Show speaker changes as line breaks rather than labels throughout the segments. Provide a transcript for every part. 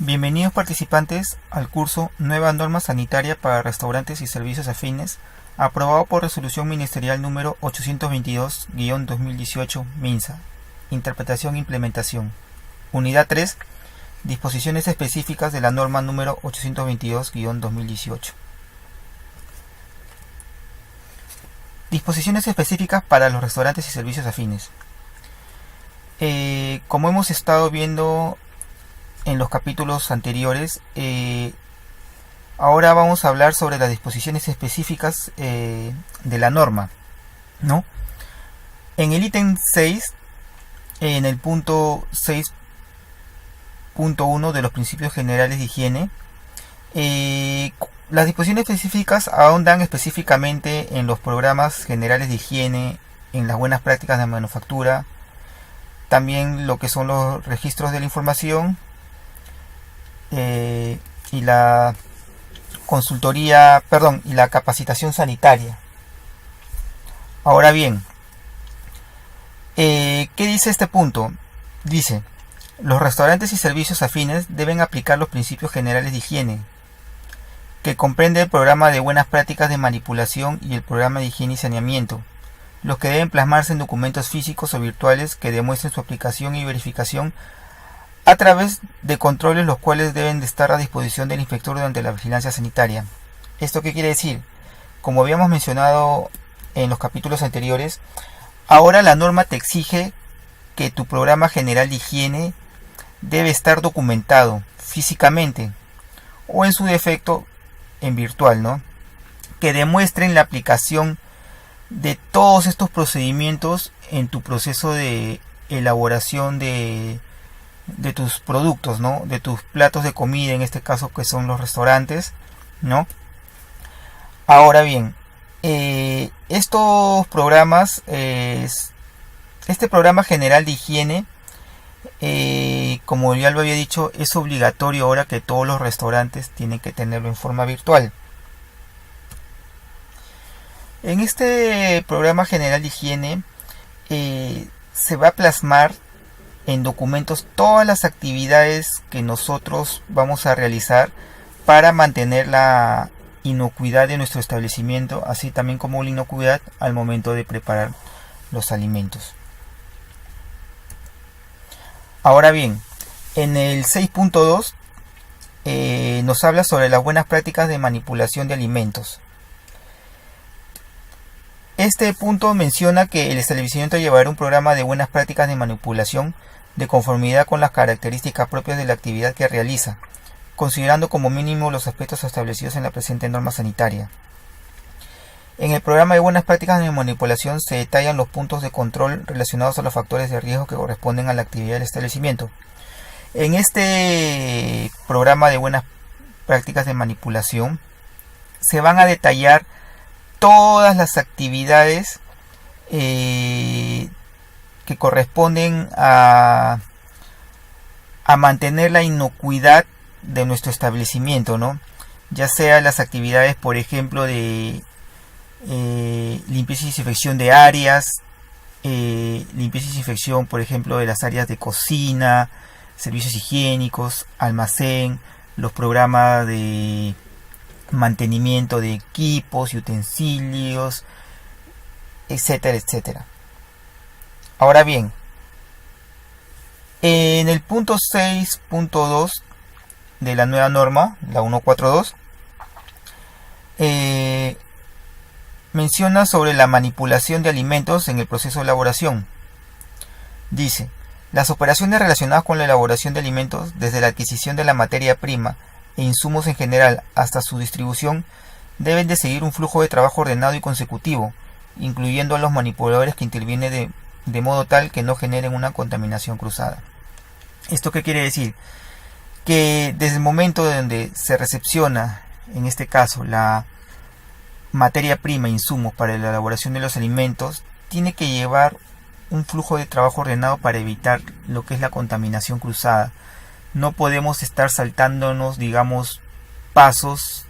Bienvenidos participantes al curso Nueva Norma Sanitaria para Restaurantes y Servicios Afines, aprobado por Resolución Ministerial número 822-2018 MINSA. Interpretación e implementación. Unidad 3. Disposiciones específicas de la norma número 822-2018. Disposiciones específicas para los restaurantes y servicios afines. Como hemos estado viendo en los capítulos anteriores, ahora vamos a hablar sobre las disposiciones específicas de la norma, ¿no? En el ítem 6, en el punto 6.1 de los principios generales de higiene, las disposiciones específicas ahondan específicamente en los programas generales de higiene, en las buenas prácticas de manufactura, también lo que son los registros de la información y la consultoría, y la capacitación sanitaria. Ahora bien, ¿qué dice este punto? Dice: los restaurantes y servicios afines deben aplicar los principios generales de higiene, que comprende el programa de buenas prácticas de manipulación y el programa de higiene y saneamiento, los que deben plasmarse en documentos físicos o virtuales que demuestren su aplicación y verificación a través de controles, los cuales deben de estar a disposición del inspector durante la vigilancia sanitaria. ¿Esto qué quiere decir? Como habíamos mencionado en los capítulos anteriores, ahora la norma te exige que tu programa general de higiene debe estar documentado físicamente o en su defecto en virtual, ¿no? Que demuestren la aplicación de todos estos procedimientos en tu proceso de elaboración de tus productos, ¿no? De tus platos de comida, en este caso que son los restaurantes, ¿no? Ahora bien, estos programas, este programa general de higiene, como ya lo había dicho, es obligatorio ahora que todos los restaurantes tienen que tenerlo en forma virtual. En este programa general de higiene se va a plasmar en documentos todas las actividades que nosotros vamos a realizar para mantener la inocuidad de nuestro establecimiento, así también como la inocuidad al momento de preparar los alimentos. Ahora bien, en el 6.2 nos habla sobre las buenas prácticas de manipulación de alimentos. Este punto menciona que el establecimiento llevará un programa de buenas prácticas de manipulación de conformidad con las características propias de la actividad que realiza, considerando como mínimo los aspectos establecidos en la presente norma sanitaria. En el programa de buenas prácticas de manipulación se detallan los puntos de control relacionados a los factores de riesgo que corresponden a la actividad del establecimiento. En este programa de buenas prácticas de manipulación se van a detallar todas las actividades que corresponden a mantener la inocuidad de nuestro establecimiento, ¿no? Ya sea las actividades, por ejemplo, de limpieza y desinfección de áreas, limpieza y desinfección, por ejemplo, de las áreas de cocina, servicios higiénicos, almacén, los programas de mantenimiento de equipos y utensilios, etcétera, etcétera. Ahora bien, en el punto 6.2 de la nueva norma, la 142, menciona sobre la manipulación de alimentos en el proceso de elaboración. Dice: las operaciones relacionadas con la elaboración de alimentos, desde la adquisición de la materia prima e insumos en general hasta su distribución, deben de seguir un flujo de trabajo ordenado y consecutivo, incluyendo a los manipuladores que intervienen de modo tal que no generen una contaminación cruzada. ¿Esto qué quiere decir? Que desde el momento donde se recepciona, en este caso, la materia prima e insumos para la elaboración de los alimentos, tiene que llevar un flujo de trabajo ordenado para evitar lo que es la contaminación cruzada. No podemos estar saltándonos, digamos, pasos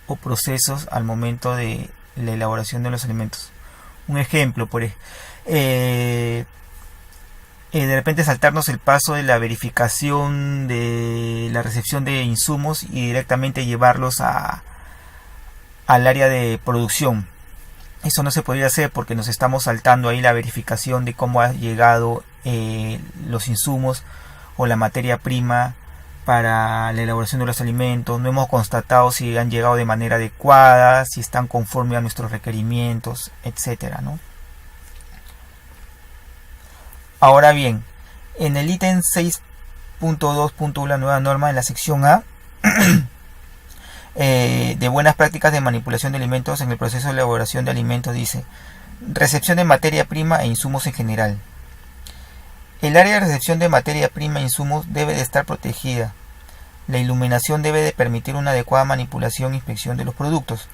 o procesos al momento de la elaboración de los alimentos. Un ejemplo, de repente saltarnos el paso de la verificación de la recepción de insumos y directamente llevarlos al área de producción. Eso no se podría hacer porque nos estamos saltando ahí la verificación de cómo ha llegado los insumos o la materia prima para la elaboración de los alimentos. No hemos constatado si han llegado de manera adecuada, si están conforme a nuestros requerimientos, etcétera, ¿no? Ahora bien, en el ítem 6.2.1, la nueva norma, en la sección A de buenas prácticas de manipulación de alimentos en el proceso de elaboración de alimentos, dice: recepción de materia prima e insumos en general. El área de recepción de materia prima e insumos debe de estar protegida. La iluminación debe de permitir una adecuada manipulación e inspección de los productos.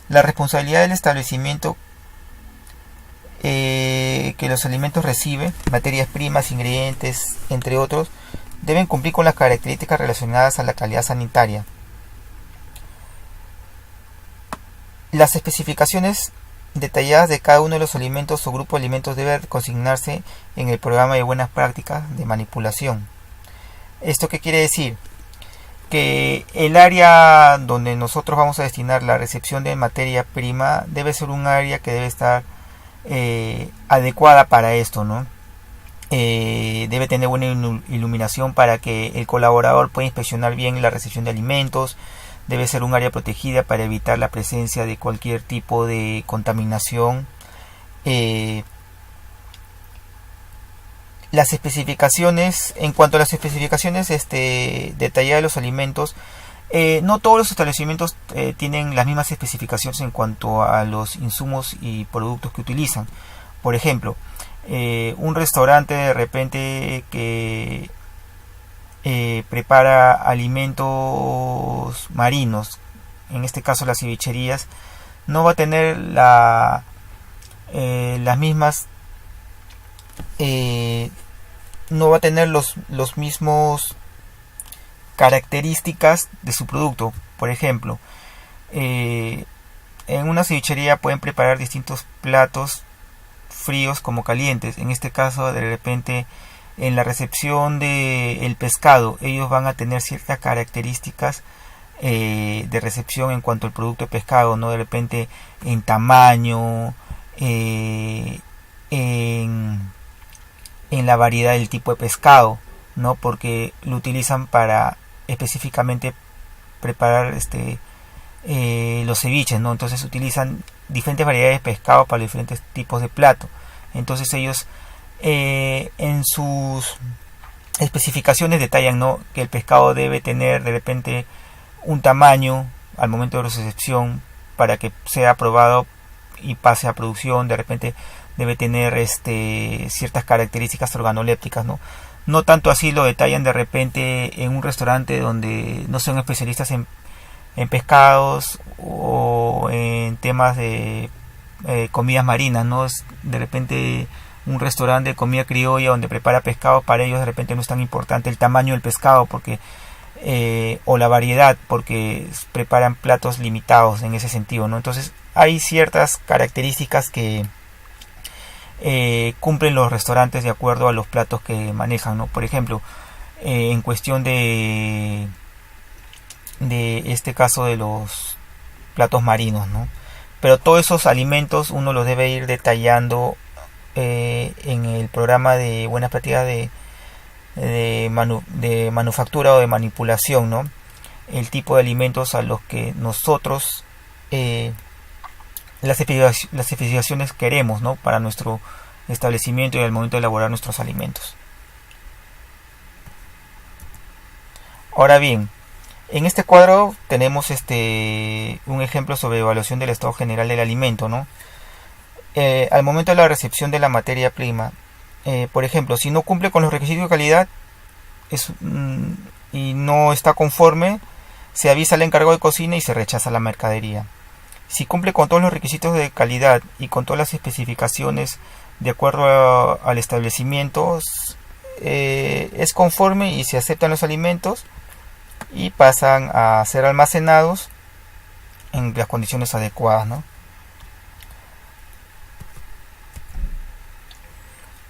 La responsabilidad del establecimiento que los alimentos recibe, materias primas, ingredientes, entre otros, deben cumplir con las características relacionadas a la calidad sanitaria. Las especificaciones detalladas de cada uno de los alimentos o grupo de alimentos deben consignarse en el programa de buenas prácticas de manipulación. ¿Esto qué quiere decir? Que el área donde nosotros vamos a destinar la recepción de materia prima debe ser un área que debe estar adecuada para esto, ¿no? Debe tener buena iluminación para que el colaborador pueda inspeccionar bien la recepción de alimentos. Debe ser un área protegida para evitar la presencia de cualquier tipo de contaminación. Las especificaciones, en cuanto a las especificaciones detalladas de los alimentos, no todos los establecimientos tienen las mismas especificaciones en cuanto a los insumos y productos que utilizan. Por ejemplo, un restaurante de repente que prepara alimentos marinos, en este caso las cevicherías, no va a tener las mismas no va a tener los mismos características de su producto. Por ejemplo, en una cevichería pueden preparar distintos platos fríos como calientes. En este caso, de repente, en la recepción del pescado, ellos van a tener ciertas características de recepción en cuanto al producto de pescado, ¿no? De repente en tamaño, en la variedad del tipo de pescado, ¿no? Porque lo utilizan para específicamente preparar los ceviches, ¿no? Entonces utilizan diferentes variedades de pescado para diferentes tipos de plato. Entonces ellos en sus especificaciones detallan, ¿no?, que el pescado debe tener de repente un tamaño al momento de recepción para que sea aprobado y pase a producción. De repente debe tener ciertas características organolépticas, ¿no? No tanto así lo detallan de repente en un restaurante donde no son especialistas en pescados o en temas de comidas marinas, ¿no? De repente un restaurante de comida criolla donde prepara pescado, para ellos de repente no es tan importante el tamaño del pescado porque o la variedad, porque preparan platos limitados en ese sentido, ¿no? Entonces hay ciertas características que cumplen los restaurantes de acuerdo a los platos que manejan, ¿no? Por ejemplo, en cuestión de este caso de los platos marinos, ¿no? Pero todos esos alimentos uno los debe ir detallando en el programa de buenas prácticas de manufactura o de manipulación, ¿no? El tipo de alimentos a los que nosotros las especificaciones queremos, ¿no?, para nuestro establecimiento y al momento de elaborar nuestros alimentos. Ahora bien, en este cuadro tenemos un ejemplo sobre evaluación del estado general del alimento, ¿no? Al momento de la recepción de la materia prima, por ejemplo, si no cumple con los requisitos de calidad y no está conforme, se avisa al encargado de cocina y se rechaza la mercadería. Si cumple con todos los requisitos de calidad y con todas las especificaciones de acuerdo al establecimiento, es conforme y se aceptan los alimentos y pasan a ser almacenados en las condiciones adecuadas, ¿no?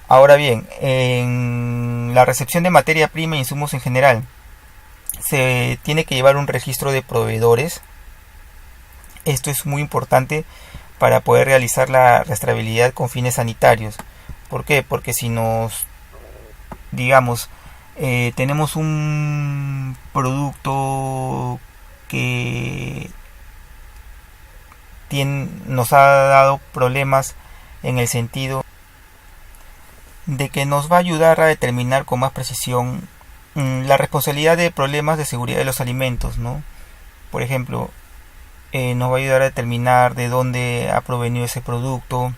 Ahora bien, en la recepción de materia prima e insumos en general, se tiene que llevar un registro de proveedores. Esto es muy importante para poder realizar la rastreabilidad con fines sanitarios. ¿Por qué? Porque si digamos, tenemos un producto que nos ha dado problemas en el sentido de que nos va a ayudar a determinar con más precisión la responsabilidad de problemas de seguridad de los alimentos, ¿no? Por ejemplo, nos va a ayudar a determinar de dónde ha provenido ese producto,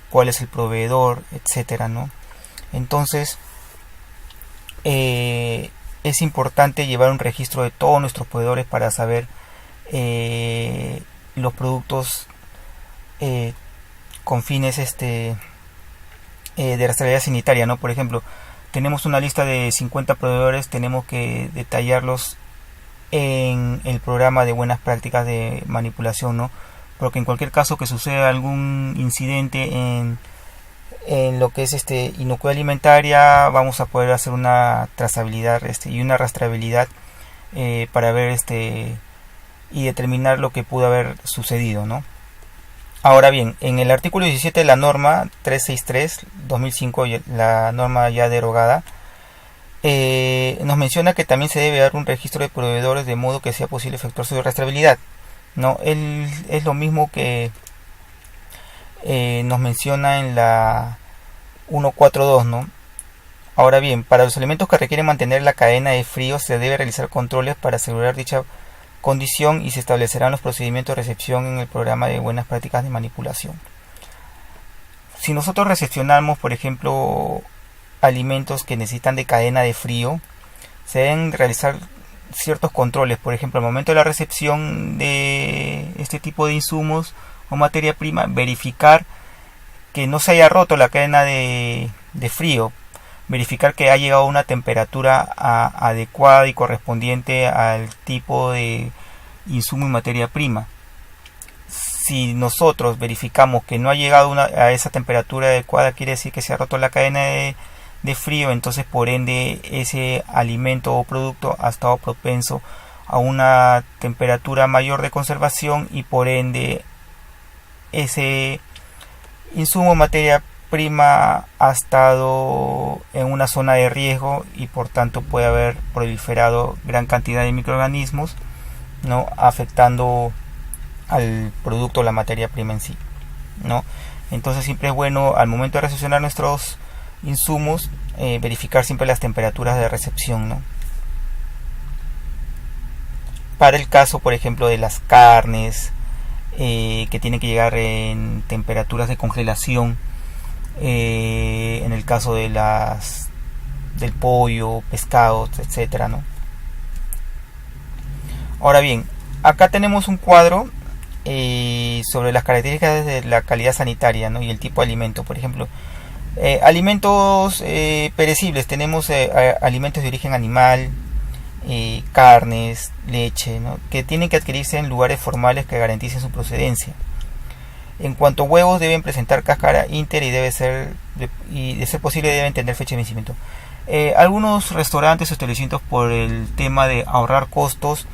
cuál es el proveedor, etcétera, ¿no? Entonces, es importante llevar un registro de todos nuestros proveedores para saber los productos con fines de rastreabilidad sanitaria, ¿no? Por ejemplo, tenemos una lista de 50 proveedores, tenemos que detallarlos en el programa de buenas prácticas de manipulación, ¿no? Porque en cualquier caso que suceda algún incidente en lo que es inocuidad alimentaria, vamos a poder hacer una trazabilidad y una rastreabilidad para ver y determinar lo que pudo haber sucedido, ¿no? Ahora bien, en el artículo 17 de la norma 363/2005, la norma ya derogada, nos menciona que también se debe dar un registro de proveedores de modo que sea posible efectuar su rastreabilidad, ¿no? Es lo mismo que nos menciona en la 142, ¿no? Ahora bien, para los alimentos que requieren mantener la cadena de frío se debe realizar controles para asegurar dicha condición y se establecerán los procedimientos de recepción en el programa de buenas prácticas de manipulación. Si nosotros recepcionamos, por ejemplo, alimentos que necesitan de cadena de frío, se deben realizar ciertos controles. Por ejemplo, al momento de la recepción de este tipo de insumos o materia prima, verificar que no se haya roto la cadena de frío, verificar que ha llegado a una temperatura adecuada y correspondiente al tipo de insumo y materia prima. Si nosotros verificamos que no ha llegado a esa temperatura adecuada, quiere decir que se ha roto la cadena de frío, entonces por ende ese alimento o producto ha estado propenso a una temperatura mayor de conservación y por ende ese insumo o materia prima ha estado en una zona de riesgo y por tanto puede haber proliferado gran cantidad de microorganismos, ¿no? Afectando al producto o la materia prima en sí, ¿no? Entonces siempre es bueno al momento de recepcionar nuestros insumos verificar siempre las temperaturas de recepción, ¿no? Para el caso, por ejemplo, de las carnes que tienen que llegar en temperaturas de congelación, en el caso de del pollo, pescados, etcétera, ¿no? Ahora bien, acá tenemos un cuadro sobre las características de la calidad sanitaria, ¿no? Y el tipo de alimento. Por ejemplo, alimentos perecibles, tenemos alimentos de origen animal, carnes, leche, ¿no? Que tienen que adquirirse en lugares formales que garanticen su procedencia. En cuanto a huevos, deben presentar cáscara íntegra y de ser posible deben tener fecha de vencimiento. Algunos restaurantes o establecimientos, por el tema de ahorrar costos,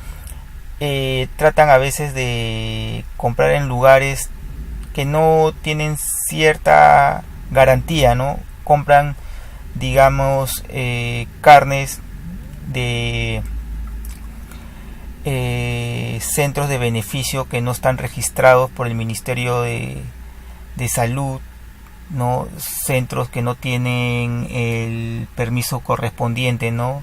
tratan a veces de comprar en lugares que no tienen cierta garantía, ¿no? Compran, digamos, carnes de centros de beneficio que no están registrados por el Ministerio de Salud, ¿no? Centros que no tienen el permiso correspondiente, ¿no?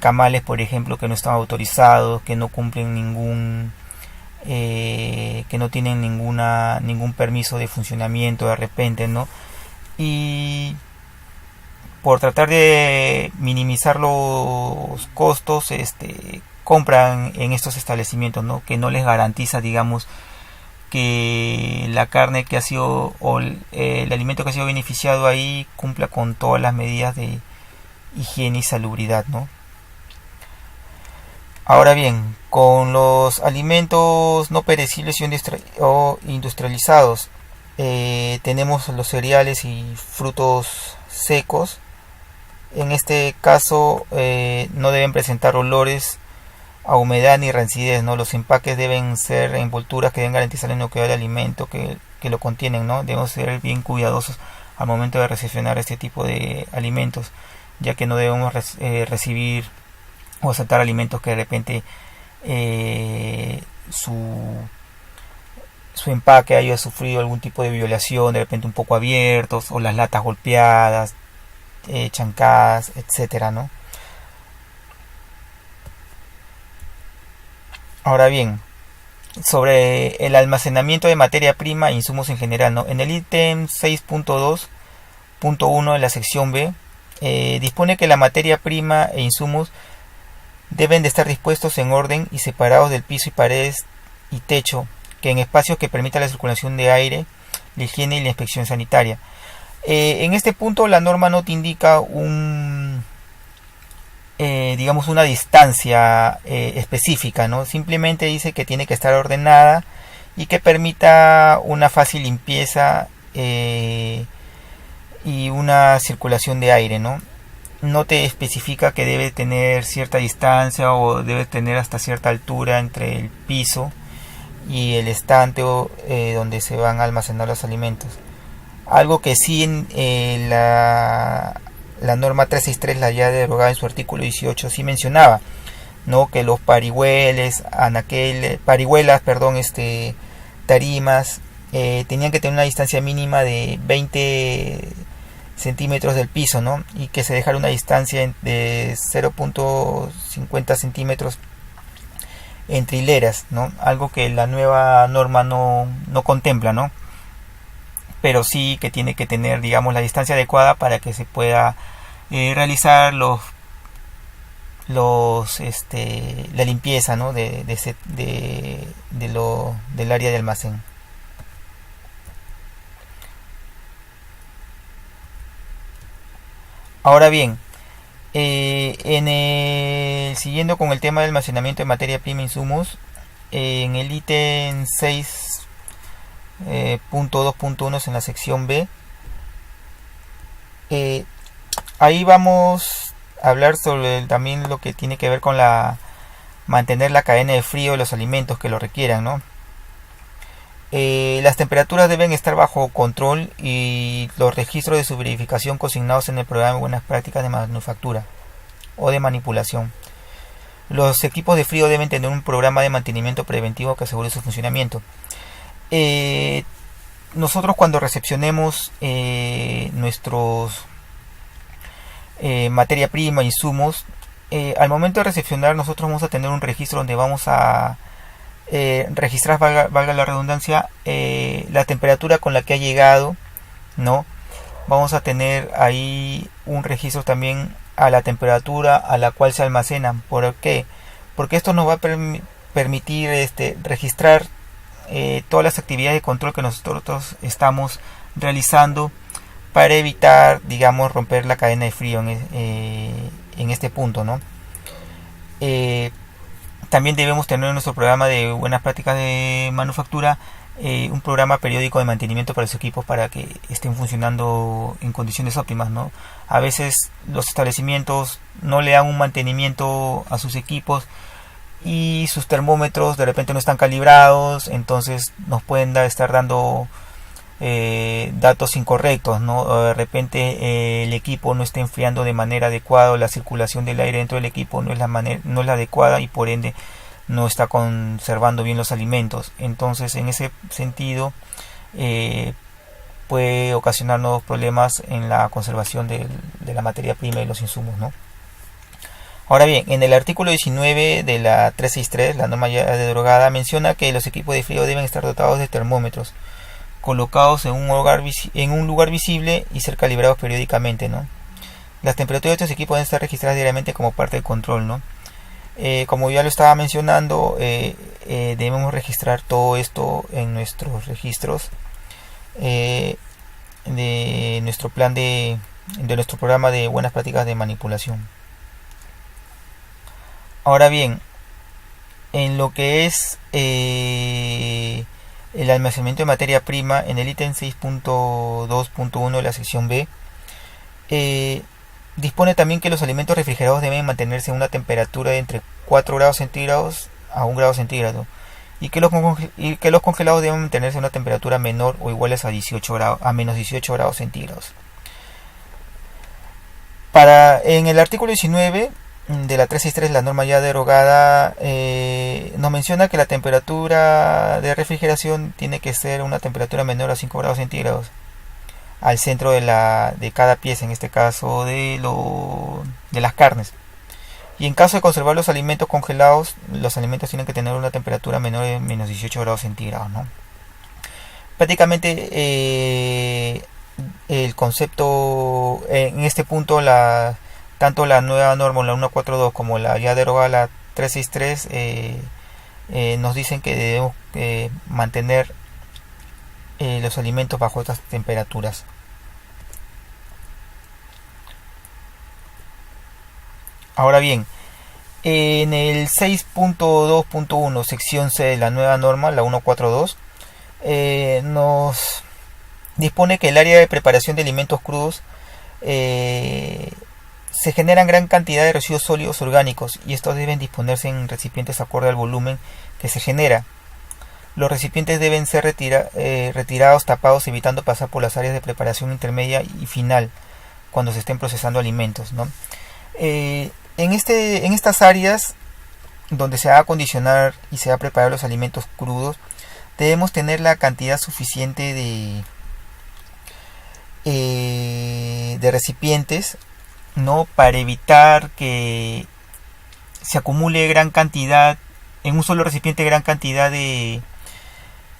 Camales, por ejemplo, que no están autorizados, que no cumplen que no tienen ningún permiso de funcionamiento de repente, ¿no? Y por tratar de minimizar los costos, compran en estos establecimientos, ¿no? Que no les garantiza, digamos, que la carne que ha sido o el alimento que ha sido beneficiado ahí cumpla con todas las medidas de higiene y salubridad, ¿no? Ahora bien, con los alimentos no perecibles o industrializados, tenemos los cereales y frutos secos, En este caso no deben presentar olores a humedad ni rancidez, ¿no? Los empaques deben ser envolturas que deben garantizar la inocuidad del alimento que lo contienen, ¿no? Debemos ser bien cuidadosos al momento de recepcionar este tipo de alimentos, ya que no debemos recibir o aceptar alimentos que de repente su empaque haya sufrido algún tipo de violación, de repente un poco abiertos, o las latas golpeadas, chancadas, etcétera, ¿no? Ahora bien, sobre el almacenamiento de materia prima e insumos en general, ¿no? En el ítem 6.2.1 de la sección B, dispone que la materia prima e insumos deben de estar dispuestos en orden y separados del piso y paredes y techo, que en espacios que permitan la circulación de aire, la higiene y la inspección sanitaria. En este punto la norma no te indica digamos una distancia específica, ¿no? Simplemente dice que tiene que estar ordenada y que permita una fácil limpieza y una circulación de aire, ¿no? No te especifica que debe tener cierta distancia o debe tener hasta cierta altura entre el piso y el estante donde se van a almacenar los alimentos. Algo que sí en la norma 363, la ya derogada en su artículo 18, sí mencionaba, ¿no? Que los parihuelas, tarimas, tenían que tener una distancia mínima de 20 centímetros del piso, ¿no? Y que se dejara una distancia de 0.50 centímetros entre hileras, ¿no? Algo que la nueva norma no contempla, ¿no? Pero sí que tiene que tener, digamos, la distancia adecuada para que se pueda realizar la limpieza, ¿no? del área de almacén. Ahora bien, siguiendo con el tema del almacenamiento de materia prima e insumos, en el ítem 6.2.1 en la sección B, ahí vamos a hablar sobre también lo que tiene que ver con mantener la cadena de frío de los alimentos que lo requieran, ¿no? Las temperaturas deben estar bajo control y los registros de su verificación consignados en el programa de buenas prácticas de manufactura o de manipulación. Los equipos de frío deben tener un programa de mantenimiento preventivo que asegure su funcionamiento. Nosotros cuando recepcionemos nuestros materia prima, insumos, al momento de recepcionar nosotros vamos a tener un registro donde vamos a registrar, valga la redundancia, la temperatura con la que ha llegado, ¿no? Vamos a tener ahí un registro también a la temperatura a la cual se almacenan. ¿Por qué? Porque esto nos va a permitir registrar todas las actividades de control que nosotros estamos realizando para evitar, digamos, romper la cadena de frío en este punto, ¿no? También debemos tener en nuestro programa de buenas prácticas de manufactura un programa periódico de mantenimiento para los equipos para que estén funcionando en condiciones óptimas, ¿no? A veces los establecimientos no le dan un mantenimiento a sus equipos y sus termómetros de repente no están calibrados, entonces nos pueden estar dando datos incorrectos, ¿no? O de repente el equipo no está enfriando de manera adecuada, o la circulación del aire dentro del equipo no es la adecuada y por ende no está conservando bien los alimentos. Entonces en ese sentido puede ocasionar nuevos problemas en la conservación de la materia prima y los insumos, ¿no? Ahora bien, en el artículo 19 de la 363, la norma ya derogada, menciona que los equipos de frío deben estar dotados de termómetros colocados en un lugar visible y ser calibrados periódicamente, ¿no? Las temperaturas de estos equipos deben estar registradas diariamente como parte del control, ¿no? Como ya lo estaba mencionando, debemos registrar todo esto en nuestros registros de nuestro plan de nuestro programa de buenas prácticas de manipulación. Ahora bien, en lo que es el almacenamiento de materia prima, en el ítem 6.2.1 de la sección B, Dispone también que los alimentos refrigerados deben mantenerse en una temperatura de entre 4 grados centígrados a 1 grado centígrado y que los congelados deben mantenerse en una temperatura menor o iguales a 18 grados, a menos 18 grados centígrados. En el artículo 19 de la 363, la norma ya derogada, nos menciona que la temperatura de refrigeración tiene que ser una temperatura menor a 5 grados centígrados al centro de cada pieza, en este caso de las carnes. Y en caso de conservar los alimentos congelados, los alimentos tienen que tener una temperatura menor de menos 18 grados centígrados, ¿no? Prácticamente el concepto, en este punto, tanto la nueva norma, la 142, como la ya derogada, la 363, nos dicen que debemos mantener los alimentos bajo estas temperaturas. Ahora bien, en el 6.2.1, sección C de la nueva norma, la 142, nos dispone que el área de preparación de alimentos crudos se generan gran cantidad de residuos sólidos orgánicos y estos deben disponerse en recipientes acorde al volumen que se genera. Los recipientes deben ser retirados, tapados, evitando pasar por las áreas de preparación intermedia y final cuando se estén procesando alimentos, ¿no? En estas áreas donde se va a acondicionar y se va a preparar los alimentos crudos, debemos tener la cantidad suficiente de recipientes, ¿no? Para evitar que se acumule gran cantidad en un solo recipiente, gran cantidad de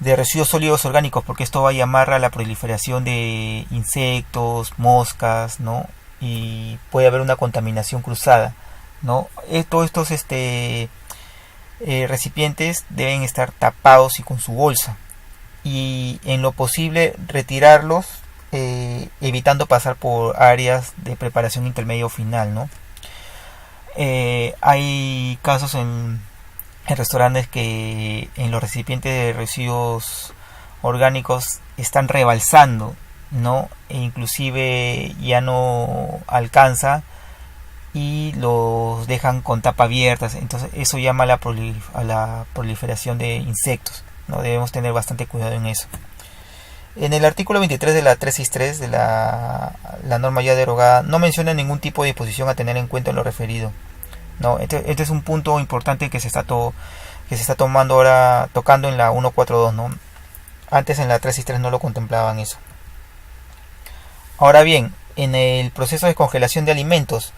residuos sólidos orgánicos, porque esto va a llamar a la proliferación de insectos, moscas, ¿no? Y puede haber una contaminación cruzada, ¿no? Todos estos recipientes deben estar tapados y con su bolsa, y en lo posible retirarlos, evitando pasar por áreas de preparación intermedio o final, ¿no? Hay casos en restaurantes que en los recipientes de residuos orgánicos están rebalsando, ¿no? E inclusive ya no alcanza y los dejan con tapa abiertas. Entonces eso llama a la proliferación de insectos, ¿no? Debemos tener bastante cuidado en eso. En el artículo 23 de la 363 de la norma ya derogada, no menciona ningún tipo de disposición a tener en cuenta en lo referido, ¿no? Este es un punto importante que se está tomando ahora, tocando en la 142, ¿no? Antes en la 363 no lo contemplaban eso. Ahora bien, en el proceso de congelación de alimentos,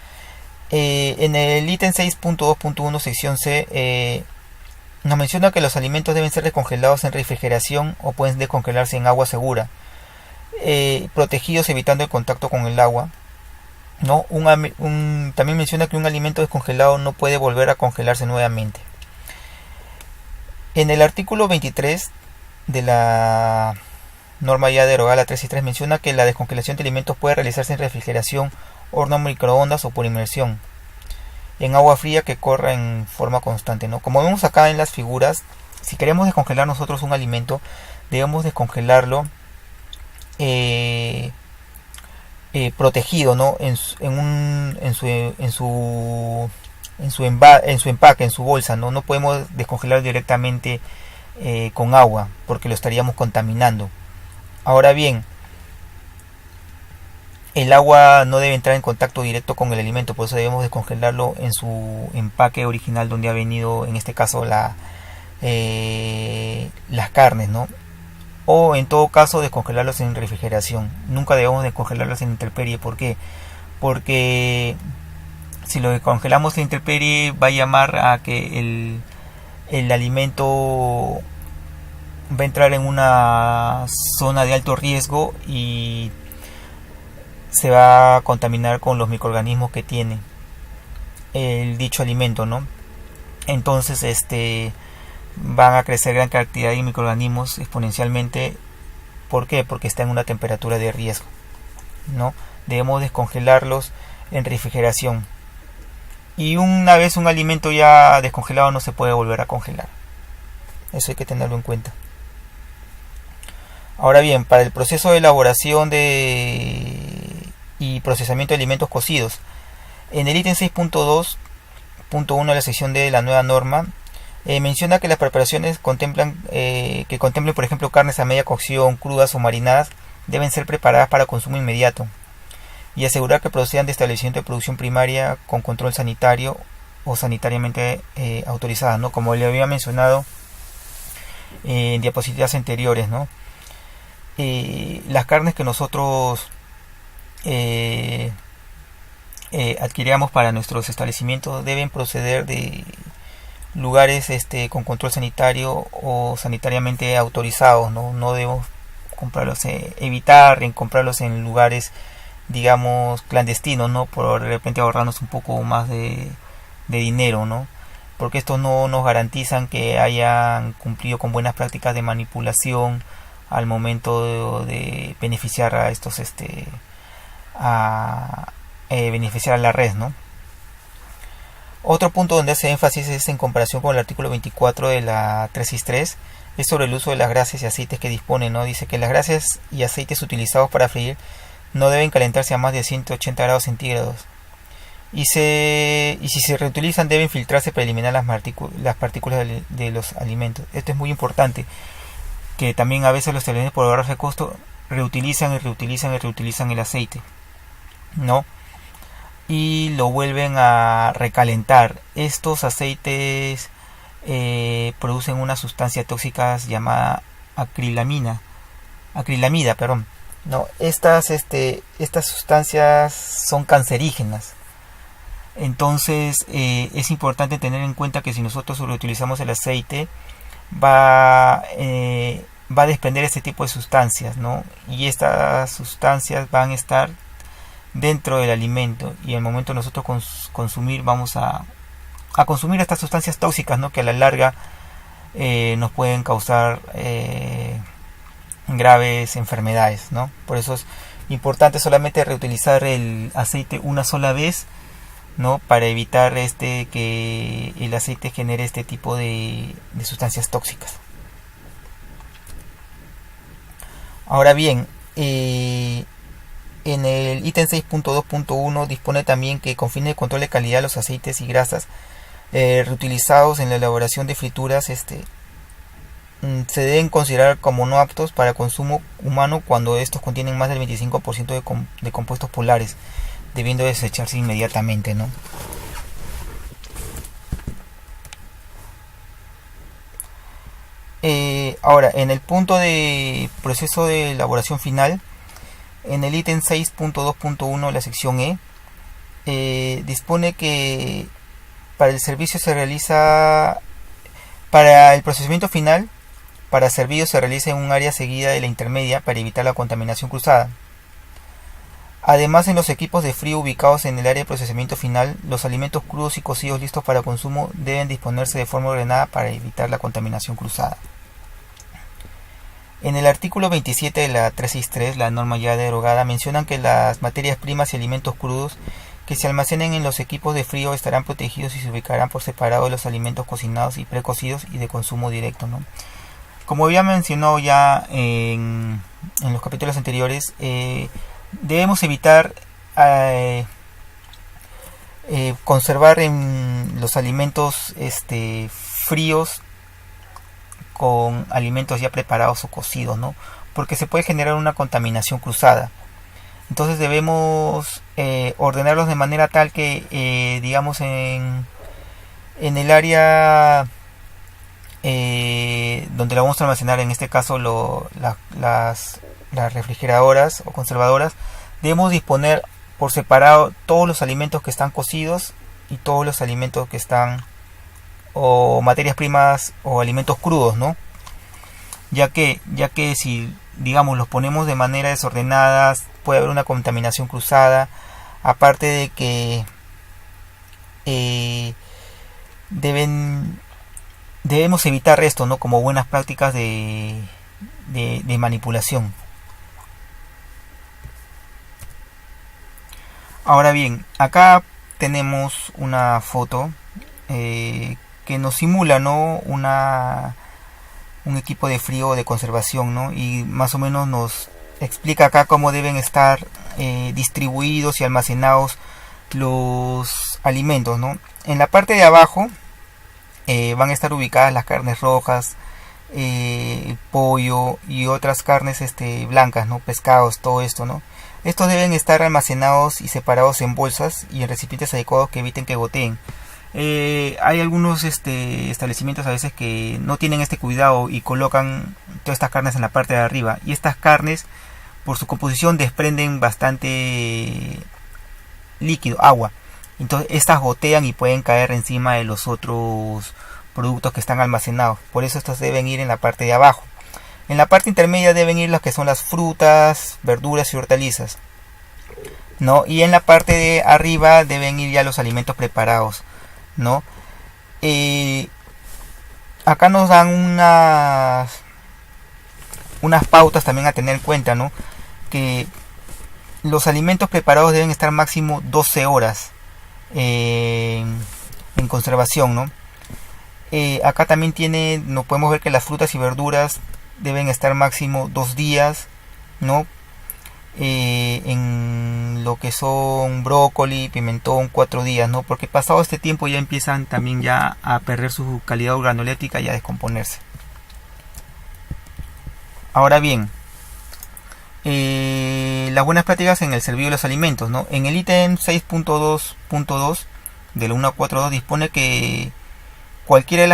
en el ítem 6.2.1 sección C, nos menciona que los alimentos deben ser descongelados en refrigeración o pueden descongelarse en agua segura, protegidos evitando el contacto con el agua, ¿no? También menciona que un alimento descongelado no puede volver a congelarse nuevamente. En el artículo 23 de la norma ya derogada, la 363, menciona que la descongelación de alimentos puede realizarse en refrigeración, horno microondas o por inmersión en agua fría que corra en forma constante, ¿no? Como vemos acá en las figuras, si queremos descongelar nosotros un alimento, debemos descongelarlo protegido, ¿no? En su empaque, en su bolsa, ¿no? No podemos descongelar directamente con agua, porque lo estaríamos contaminando. Ahora bien, el agua no debe entrar en contacto directo con el alimento, por eso debemos descongelarlo en su empaque original donde ha venido, en este caso, las carnes, ¿no? O en todo caso descongelarlos en refrigeración. Nunca debemos descongelarlos en intemperie. ¿Por qué? Porque si lo descongelamos en intemperie va a llamar a que el alimento va a entrar en una zona de alto riesgo y se va a contaminar con los microorganismos que tiene el dicho alimento, ¿no? Entonces van a crecer gran cantidad de microorganismos exponencialmente. ¿Por qué? Porque está en una temperatura de riesgo, ¿no? Debemos descongelarlos en refrigeración, y una vez un alimento ya descongelado no se puede volver a congelar. Eso hay que tenerlo en cuenta. Ahora bien, para el proceso de elaboración y y procesamiento de alimentos cocidos. En el ítem 6.2.1 de la sección D de la nueva norma, menciona que las preparaciones que contemplen, por ejemplo, carnes a media cocción, crudas o marinadas, deben ser preparadas para consumo inmediato y asegurar que procedan de establecimiento de producción primaria con control sanitario o sanitariamente autorizada, ¿no? Como le había mencionado en diapositivas anteriores, ¿no? Las carnes que nosotros adquiríamos para nuestros establecimientos deben proceder de lugares con control sanitario o sanitariamente autorizados, no debemos comprarlos, evitar en comprarlos en lugares, digamos, clandestinos, ¿no? Por de repente ahorrarnos un poco más de dinero, ¿no? Porque estos no nos garantizan que hayan cumplido con buenas prácticas de manipulación al momento de beneficiar a estos beneficiar a la red, ¿no? Otro punto donde hace énfasis es en comparación con el artículo 24 de la 363, es sobre el uso de las grasas y aceites que dispone, ¿no? Dice que las grasas y aceites utilizados para freír no deben calentarse a más de 180 grados centígrados. Y si se reutilizan deben filtrarse para eliminar las partículas de los alimentos. Esto es muy importante, que también a veces los establecimientos por ahorrarse costo reutilizan el aceite, ¿no? Y lo vuelven a recalentar. Estos aceites producen una sustancia tóxica llamada acrilamida, perdón. No, estas sustancias son cancerígenas. Entonces es importante tener en cuenta que si nosotros reutilizamos el aceite va a desprender este tipo de sustancias, ¿no? Y estas sustancias van a estar dentro del alimento y al momento de nosotros consumir vamos a consumir estas sustancias tóxicas, ¿no? Que a la larga nos pueden causar graves enfermedades, ¿no? Por eso es importante solamente reutilizar el aceite una sola vez, ¿no? Para evitar que el aceite genere este tipo de sustancias tóxicas. Ahora bien, en el ítem 6.2.1 dispone también que con fines de control de calidad los aceites y grasas reutilizados en la elaboración de frituras se deben considerar como no aptos para consumo humano cuando estos contienen más del 25% de compuestos polares, debiendo desecharse inmediatamente, ¿no? Ahora, en el punto de proceso de elaboración final, en el ítem 6.2.1 la sección dispone que para el servicio para el procesamiento final, para servicio se realiza en un área seguida de la intermedia para evitar la contaminación cruzada. Además, en los equipos de frío ubicados en el área de procesamiento final, los alimentos crudos y cocidos listos para consumo deben disponerse de forma ordenada para evitar la contaminación cruzada. En el artículo 27 de la 363, la norma ya derogada, mencionan que las materias primas y alimentos crudos que se almacenen en los equipos de frío estarán protegidos y se ubicarán por separado de los alimentos cocinados y precocidos y de consumo directo, ¿no? Como había mencionado ya en los capítulos anteriores, debemos evitar conservar en los alimentos fríos con alimentos ya preparados o cocidos, ¿no? Porque se puede generar una contaminación cruzada. Entonces debemos ordenarlos de manera tal que digamos en el área donde la vamos a almacenar, en este caso las refrigeradoras o conservadoras, debemos disponer por separado todos los alimentos que están cocidos y todos los alimentos que están o materias primas o alimentos crudos, ¿no? Ya que si digamos los ponemos de manera desordenada puede haber una contaminación cruzada, aparte de que debemos evitar esto, ¿no? Como buenas prácticas de manipulación. Ahora bien, acá tenemos una foto que nos simula, ¿no? un equipo de frío o de conservación, ¿no? Y más o menos explica acá cómo deben estar distribuidos y almacenados los alimentos, ¿no? En la parte de abajo van a estar ubicadas las carnes rojas, pollo y otras carnes blancas, ¿no? Pescados, todo esto, ¿no? Estos deben estar almacenados y separados en bolsas y en recipientes adecuados que eviten que goteen. Hay algunos establecimientos a veces que no tienen este cuidado y colocan todas estas carnes en la parte de arriba, y estas carnes por su composición desprenden bastante líquido, agua. Entonces estas gotean y pueden caer encima de los otros productos que están almacenados. Por eso estos deben ir en la parte de abajo. En la parte intermedia deben ir las que son las frutas, verduras y hortalizas, ¿no? Y en la parte de arriba deben ir ya los alimentos preparados, ¿no? Acá nos dan unas pautas también a tener en cuenta, ¿no? Que los alimentos preparados deben estar máximo 12 horas en conservación, ¿no? Acá también nos podemos ver que las frutas y verduras deben estar máximo 2 días, ¿no? En lo que son brócoli, pimentón, 4 días, ¿no? Porque pasado este tiempo ya empiezan también ya a perder su calidad organoléptica y a descomponerse. Ahora bien, las buenas prácticas en el servicio de los alimentos, ¿no? En el ítem 6.2.2 de la 142 dispone que cualquiera de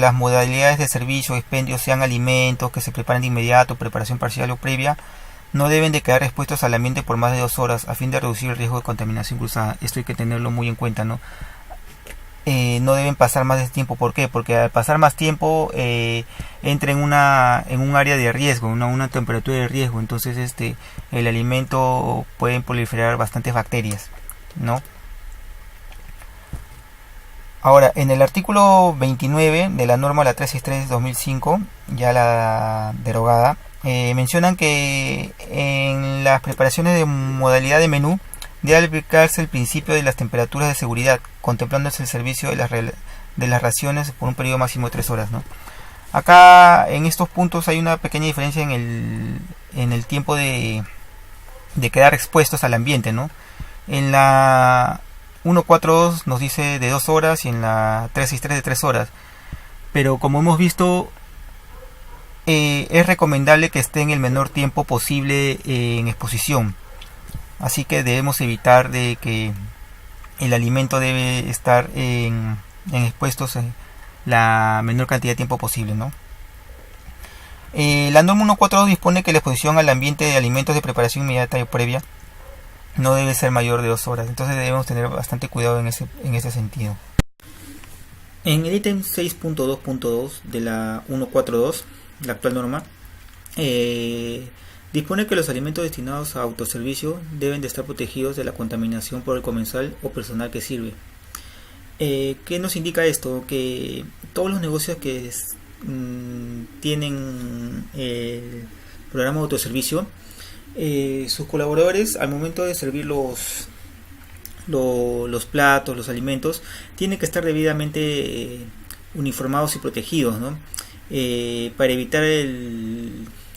las modalidades de servicio o expendio, sean alimentos que se preparan de inmediato, preparación parcial o previa, no deben de quedar expuestos al ambiente por más de 2 horas a fin de reducir el riesgo de contaminación cruzada. Esto hay que tenerlo muy en cuenta, ¿no? No deben pasar más de tiempo. ¿Por qué? Porque al pasar más tiempo entra en un área de riesgo, una temperatura de riesgo. Entonces el alimento pueden proliferar bastantes bacterias, ¿no? Ahora, en el artículo 29 de la norma la 363/2005, ya la derogada, mencionan que en las preparaciones de modalidad de menú debe aplicarse el principio de las temperaturas de seguridad, contemplándose el servicio de las raciones por un periodo máximo de 3 horas, ¿no? Acá en estos puntos hay una pequeña diferencia en el tiempo de quedar expuestos al ambiente, ¿no? En la 142 nos dice de 2 horas y en la 363 de 3 horas. Pero como hemos visto, es recomendable que esté en el menor tiempo posible en exposición. Así que debemos evitar de que el alimento debe estar expuestos la menor cantidad de tiempo posible, ¿no? La norma 142 dispone que la exposición al ambiente de alimentos de preparación inmediata y previa no debe ser mayor de 2 horas. Entonces debemos tener bastante cuidado en ese sentido. En el ítem 6.2.2 de la 142, la actual norma, dispone que los alimentos destinados a autoservicio deben de estar protegidos de la contaminación por el comensal o personal que sirve. ¿Qué nos indica esto? Que todos los negocios que tienen el programa de autoservicio, sus colaboradores al momento de servir los platos, los alimentos, tienen que estar debidamente uniformados y protegidos, ¿no? Para evitar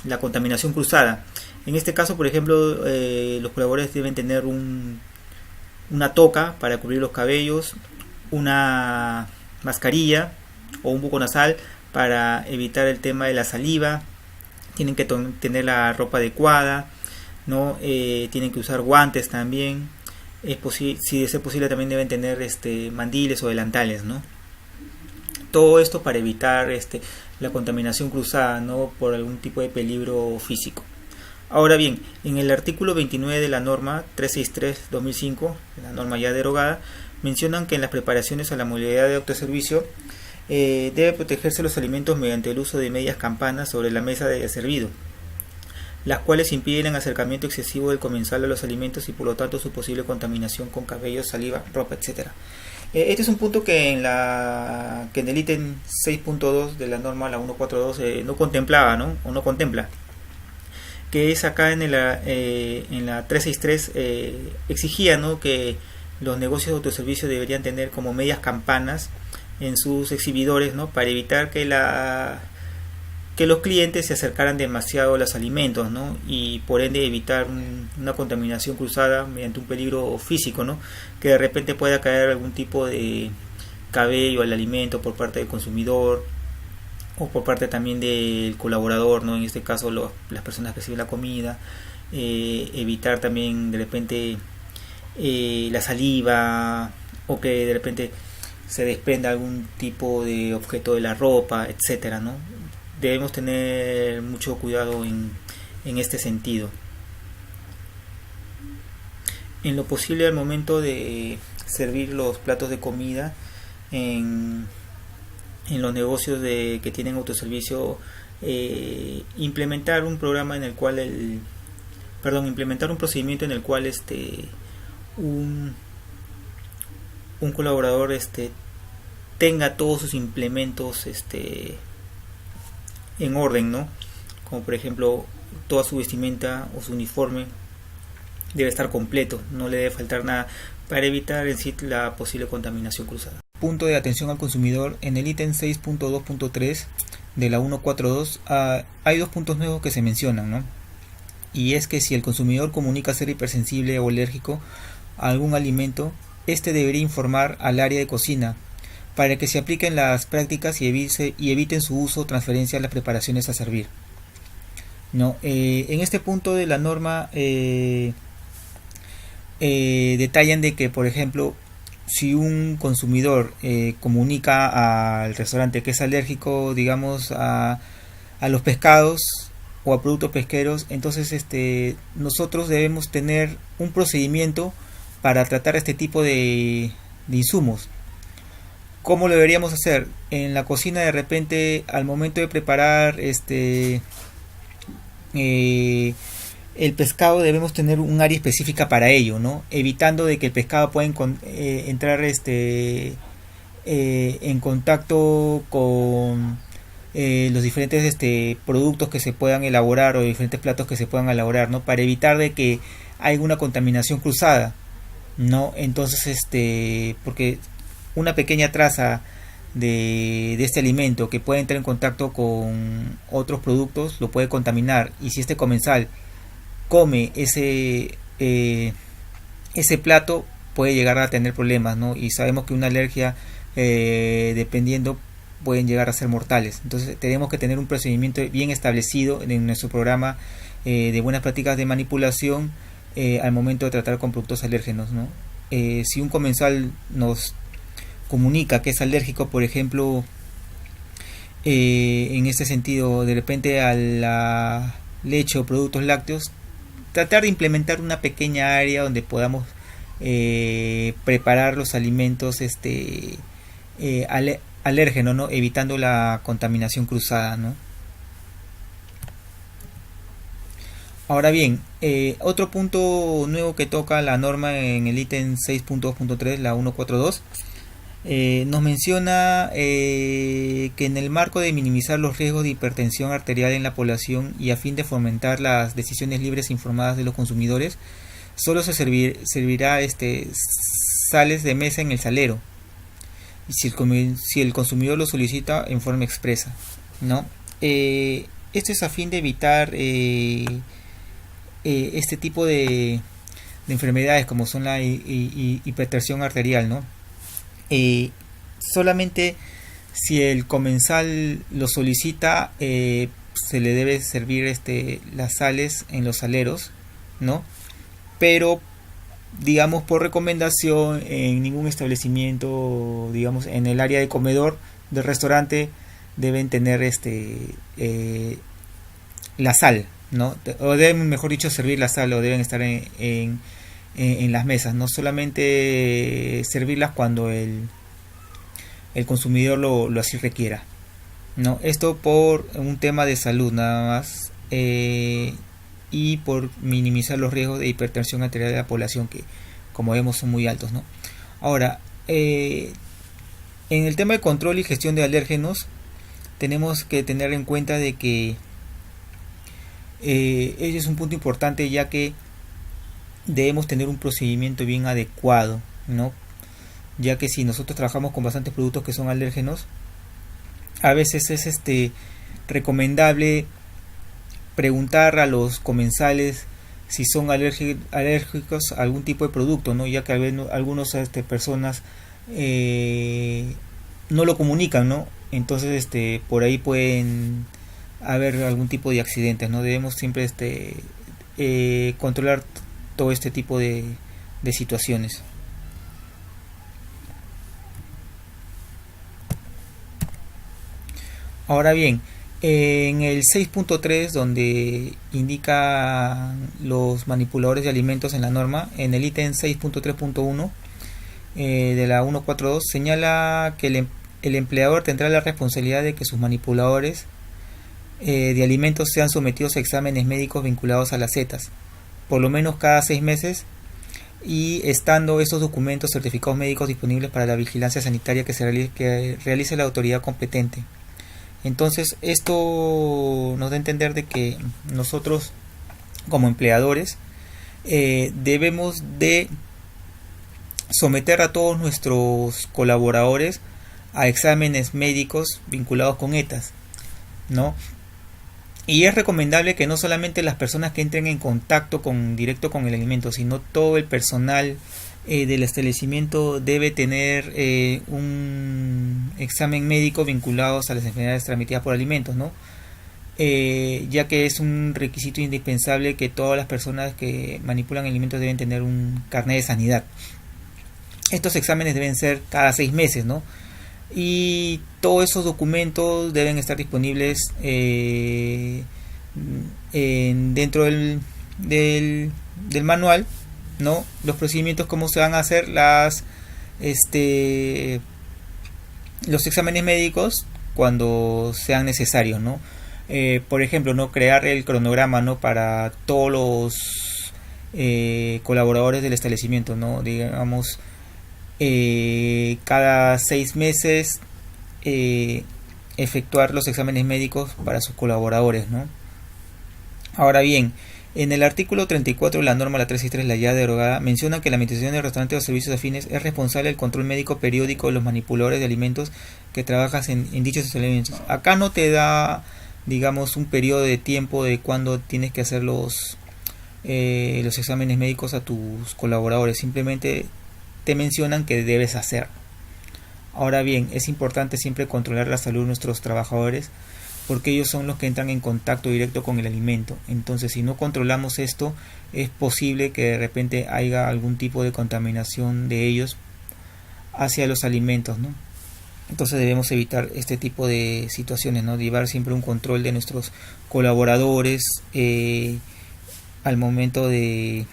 la contaminación cruzada. En este caso, por ejemplo, los colaboradores deben tener una toca para cubrir los cabellos, una mascarilla o un buco nasal para evitar el tema de la saliva. Tienen que tener la ropa adecuada, ¿no? Tienen que usar guantes también. Si es posible también deben tener mandiles o delantales, ¿no? Todo esto para evitar la contaminación cruzada, ¿no? Por algún tipo de peligro físico. Ahora bien, en el artículo 29 de la norma 363/2005, la norma ya derogada, mencionan que en las preparaciones a la modalidad de autoservicio debe protegerse los alimentos mediante el uso de medias campanas sobre la mesa de servido, las cuales impiden el acercamiento excesivo del comensal a los alimentos y por lo tanto su posible contaminación con cabello, saliva, ropa, etc. Este es un punto que en el ítem 6.2 de la norma, la 142, no contemplaba, ¿no? O no contempla, que es acá en la 363, exigía, ¿no?, que los negocios de autoservicio deberían tener como medias campanas en sus exhibidores, ¿no?, para evitar que que los clientes se acercaran demasiado a los alimentos, ¿no? Y por ende evitar una contaminación cruzada mediante un peligro físico, ¿no? Que de repente pueda caer algún tipo de cabello al alimento por parte del consumidor o por parte también del colaborador, ¿no? En este caso las personas que reciben la comida, evitar también de repente la saliva, o que de repente se desprenda algún tipo de objeto de la ropa, etcétera, ¿no? Debemos tener mucho cuidado en este sentido. En lo posible, al momento de servir los platos de comida en los negocios que tienen autoservicio, implementar un programa en el cual implementar un procedimiento en el cual un colaborador tenga todos sus implementos en orden, ¿no? Como por ejemplo, toda su vestimenta o su uniforme debe estar completo, no le debe faltar nada, para evitar en sí la posible contaminación cruzada. Punto de atención al consumidor: en el ítem 6.2.3 de la 142 hay dos puntos nuevos que se mencionan, ¿no? Y es que si el consumidor comunica ser hipersensible o alérgico a algún alimento, este debería informar al área de cocina para que se apliquen las prácticas y eviten su uso o transferencia a las preparaciones a servir, ¿no? En este punto de la norma detallan de que, por ejemplo, si un consumidor comunica al restaurante que es alérgico, digamos, a los pescados o a productos pesqueros, entonces nosotros debemos tener un procedimiento para tratar este tipo de insumos. ¿Cómo lo deberíamos hacer? En la cocina, de repente, al momento de preparar el pescado, debemos tener un área específica para ello, ¿no? Evitando de que el pescado pueda entrar en contacto con los diferentes productos que se puedan elaborar, o diferentes platos que se puedan elaborar, ¿no? Para evitar de que haya una contaminación cruzada, ¿no? Entonces, porque una pequeña traza de este alimento que puede entrar en contacto con otros productos lo puede contaminar, y si este comensal come ese plato, puede llegar a tener problemas, ¿no? Y sabemos que una alergia, dependiendo, pueden llegar a ser mortales. Entonces tenemos que tener un procedimiento bien establecido en nuestro programa de buenas prácticas de manipulación al momento de tratar con productos alérgenos, ¿no? Si un comensal nos comunica que es alérgico, por ejemplo, en este sentido, de repente a la leche o productos lácteos, tratar de implementar una pequeña área donde podamos preparar los alimentos alérgenos, ¿no? Evitando la contaminación cruzada, ¿no? Ahora bien, otro punto nuevo que toca la norma en el ítem 6.2.3, la 142, nos menciona que en el marco de minimizar los riesgos de hipertensión arterial en la población y a fin de fomentar las decisiones libres e informadas de los consumidores, solo se servirá sales de mesa en el salero, y si el consumidor lo solicita en forma expresa, ¿no? Esto es a fin de evitar este tipo de enfermedades como son la hipertensión arterial, ¿no? Solamente si el comensal lo solicita, se le debe servir las sales en los saleros, ¿no? Pero digamos, por recomendación, en ningún establecimiento, digamos, en el área de comedor del restaurante deben tener la sal, ¿no? O deben, mejor dicho, servir la sal, o deben estar en las mesas, no solamente servirlas cuando el consumidor lo así requiera, ¿no? Esto por un tema de salud nada más, y por minimizar los riesgos de hipertensión arterial de la población, que como vemos son muy altos, ¿no? Ahora, en el tema de control y gestión de alérgenos, tenemos que tener en cuenta de que ese es un punto importante, ya que debemos tener un procedimiento bien adecuado, ¿no? Ya que si nosotros trabajamos con bastantes productos que son alérgenos, a veces es recomendable preguntar a los comensales si son alérgicos a algún tipo de producto, ¿no? Ya que algunas personas no lo comunican, ¿no? Entonces por ahí pueden haber algún tipo de accidentes, ¿no? Debemos siempre controlar todo este tipo de situaciones. Ahora bien, en el 6.3, donde indica los manipuladores de alimentos en la norma, en el ítem 6.3.1 de la 142 señala que el empleador tendrá la responsabilidad de que sus manipuladores de alimentos sean sometidos a exámenes médicos vinculados a las setas, por lo menos cada 6 meses, y estando esos documentos certificados médicos disponibles para la vigilancia sanitaria que realice la autoridad competente. Entonces esto nos da a entender de que nosotros como empleadores debemos de someter a todos nuestros colaboradores a exámenes médicos vinculados con ETAs, ¿no? Y es recomendable que no solamente las personas que entren en contacto directo con el alimento, sino todo el personal del establecimiento debe tener un examen médico vinculado a las enfermedades transmitidas por alimentos, ¿no? Ya que es un requisito indispensable que todas las personas que manipulan alimentos deben tener un carnet de sanidad. Estos exámenes deben ser cada 6 meses, ¿no? Y todos esos documentos deben estar disponibles dentro del manual, ¿no? Los procedimientos, cómo se van a hacer los exámenes médicos cuando sean necesarios, ¿no? Por ejemplo, ¿no? Crear el cronograma, ¿no? Para todos los colaboradores del establecimiento, ¿no? Digamos, cada 6 meses efectuar los exámenes médicos para sus colaboradores, ¿no? Ahora bien, en el artículo 34 de la norma, la 363, la ya derogada, menciona que la administración de restaurantes o servicios afines es responsable del control médico periódico de los manipuladores de alimentos que trabajas en dichos establecimientos. Acá no te da, digamos, un periodo de tiempo de cuándo tienes que hacer los exámenes médicos a tus colaboradores, simplemente te mencionan que debes hacer. Ahora bien, es importante siempre controlar la salud de nuestros trabajadores, porque ellos son los que entran en contacto directo con el alimento. Entonces, si no controlamos esto, es posible que de repente haya algún tipo de contaminación de ellos hacia los alimentos, ¿no? Entonces debemos evitar este tipo de situaciones, ¿no? Llevar siempre un control de nuestros colaboradores al momento de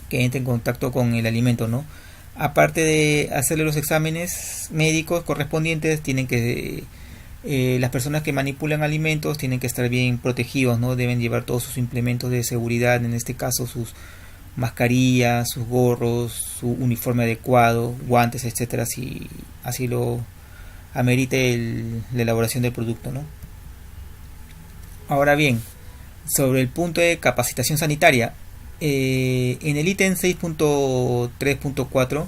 que entre en contacto con el alimento, ¿no? Aparte de hacerle los exámenes médicos correspondientes, tienen que las personas que manipulan alimentos tienen que estar bien protegidos, ¿no? Deben llevar todos sus implementos de seguridad, en este caso sus mascarillas, sus gorros, su uniforme adecuado, guantes, etcétera, si así lo amerite la elaboración del producto, ¿no? Ahora bien, sobre el punto de capacitación sanitaria, en el ítem 6.3.4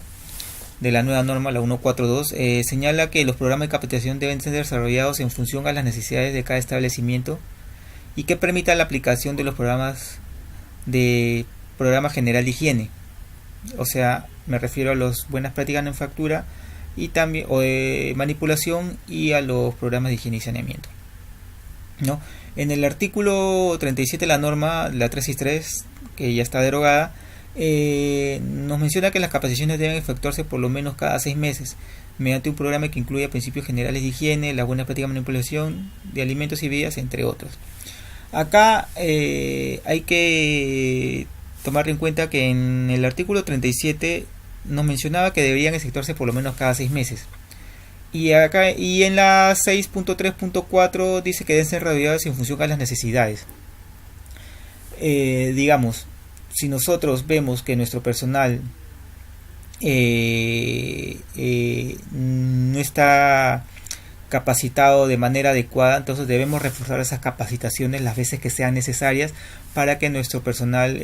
de la nueva norma, la 142, señala que los programas de capacitación deben ser desarrollados en función a las necesidades de cada establecimiento y que permita la aplicación de los programas de programa general de higiene. O sea, me refiero a las buenas prácticas de manufactura y también o de manipulación y a los programas de higiene y saneamiento, ¿no? En el artículo 37 de la norma, la 363, que ya está derogada, nos menciona que las capacitaciones deben efectuarse por lo menos cada 6 meses mediante un programa que incluya principios generales de higiene, la buena práctica de manipulación de alimentos y bebidas, entre otros. Acá hay que tomar en cuenta que en el artículo 37 nos mencionaba que deberían efectuarse por lo menos cada 6 meses. Y en la 6.3.4 dice que deben ser realizados en función a las necesidades. Digamos, si nosotros vemos que nuestro personal no está capacitado de manera adecuada, entonces debemos reforzar esas capacitaciones las veces que sean necesarias para que nuestro personal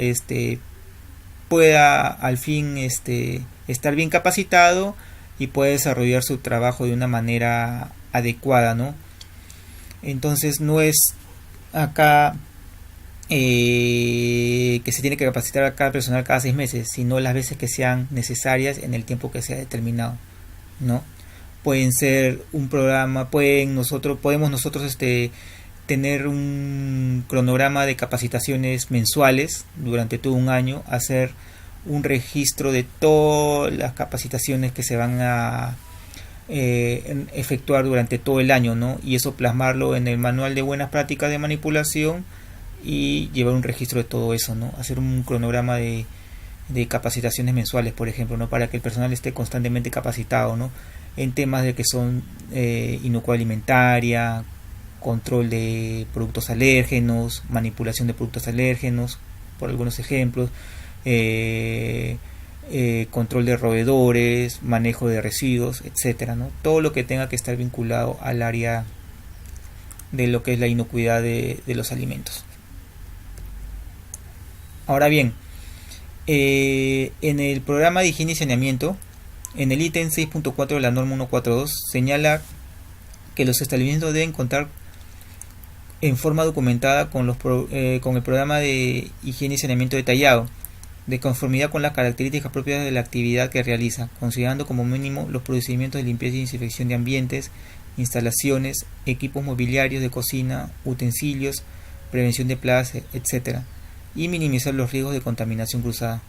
pueda al fin estar bien capacitado y pueda desarrollar su trabajo de una manera adecuada, ¿no? Entonces no es acá que se tiene que capacitar a cada personal cada 6 meses, sino las veces que sean necesarias en el tiempo que sea determinado, ¿no? Pueden ser un programa, podemos nosotros tener un cronograma de capacitaciones mensuales durante todo un año, hacer un registro de todas las capacitaciones que se van a efectuar durante todo el año, ¿no? Y eso plasmarlo en el manual de buenas prácticas de manipulación y llevar un registro de todo eso, ¿no? Hacer un cronograma de capacitaciones mensuales, por ejemplo, ¿no? Para que el personal esté constantemente capacitado, ¿no? En temas de que son inocuidad alimentaria, control de productos alérgenos, manipulación de productos alérgenos, por algunos ejemplos, control de roedores, manejo de residuos, etcétera, ¿no? Todo lo que tenga que estar vinculado al área de lo que es la inocuidad de los alimentos. Ahora bien, en el programa de higiene y saneamiento, en el ítem 6.4 de la norma 142 señala que los establecimientos deben contar en forma documentada con el programa de higiene y saneamiento detallado, de conformidad con las características propias de la actividad que realiza, considerando como mínimo los procedimientos de limpieza y desinfección de ambientes, instalaciones, equipos mobiliarios de cocina, utensilios, prevención de plagas, etc., y minimizar los riesgos de contaminación cruzada.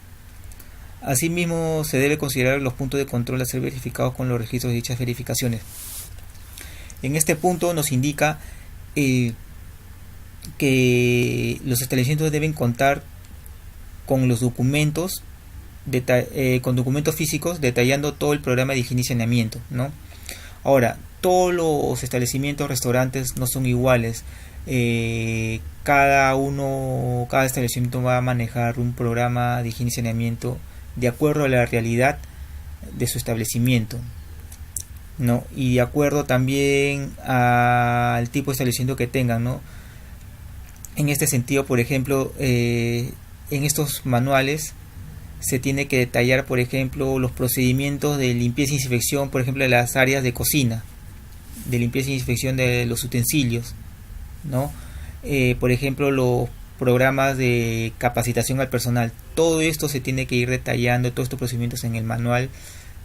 Asimismo, se debe considerar los puntos de control a ser verificados con los registros de dichas verificaciones. En este punto nos indica que los establecimientos deben contar con los documentos, con documentos físicos detallando todo el programa de higiene y saneamiento, ¿no? Ahora, todos los establecimientos, restaurantes no son iguales. Cada establecimiento va a manejar un programa de higiene y saneamiento de acuerdo a la realidad de su establecimiento, ¿no? Y de acuerdo también al tipo de establecimiento que tengan, ¿no? En este sentido, por ejemplo, en estos manuales se tiene que detallar, por ejemplo, los procedimientos de limpieza y desinfección, por ejemplo, de las áreas de cocina, de limpieza y desinfección de los utensilios, ¿no? Por ejemplo, los programas de capacitación al personal. Todo esto se tiene que ir detallando, todos estos procedimientos en el manual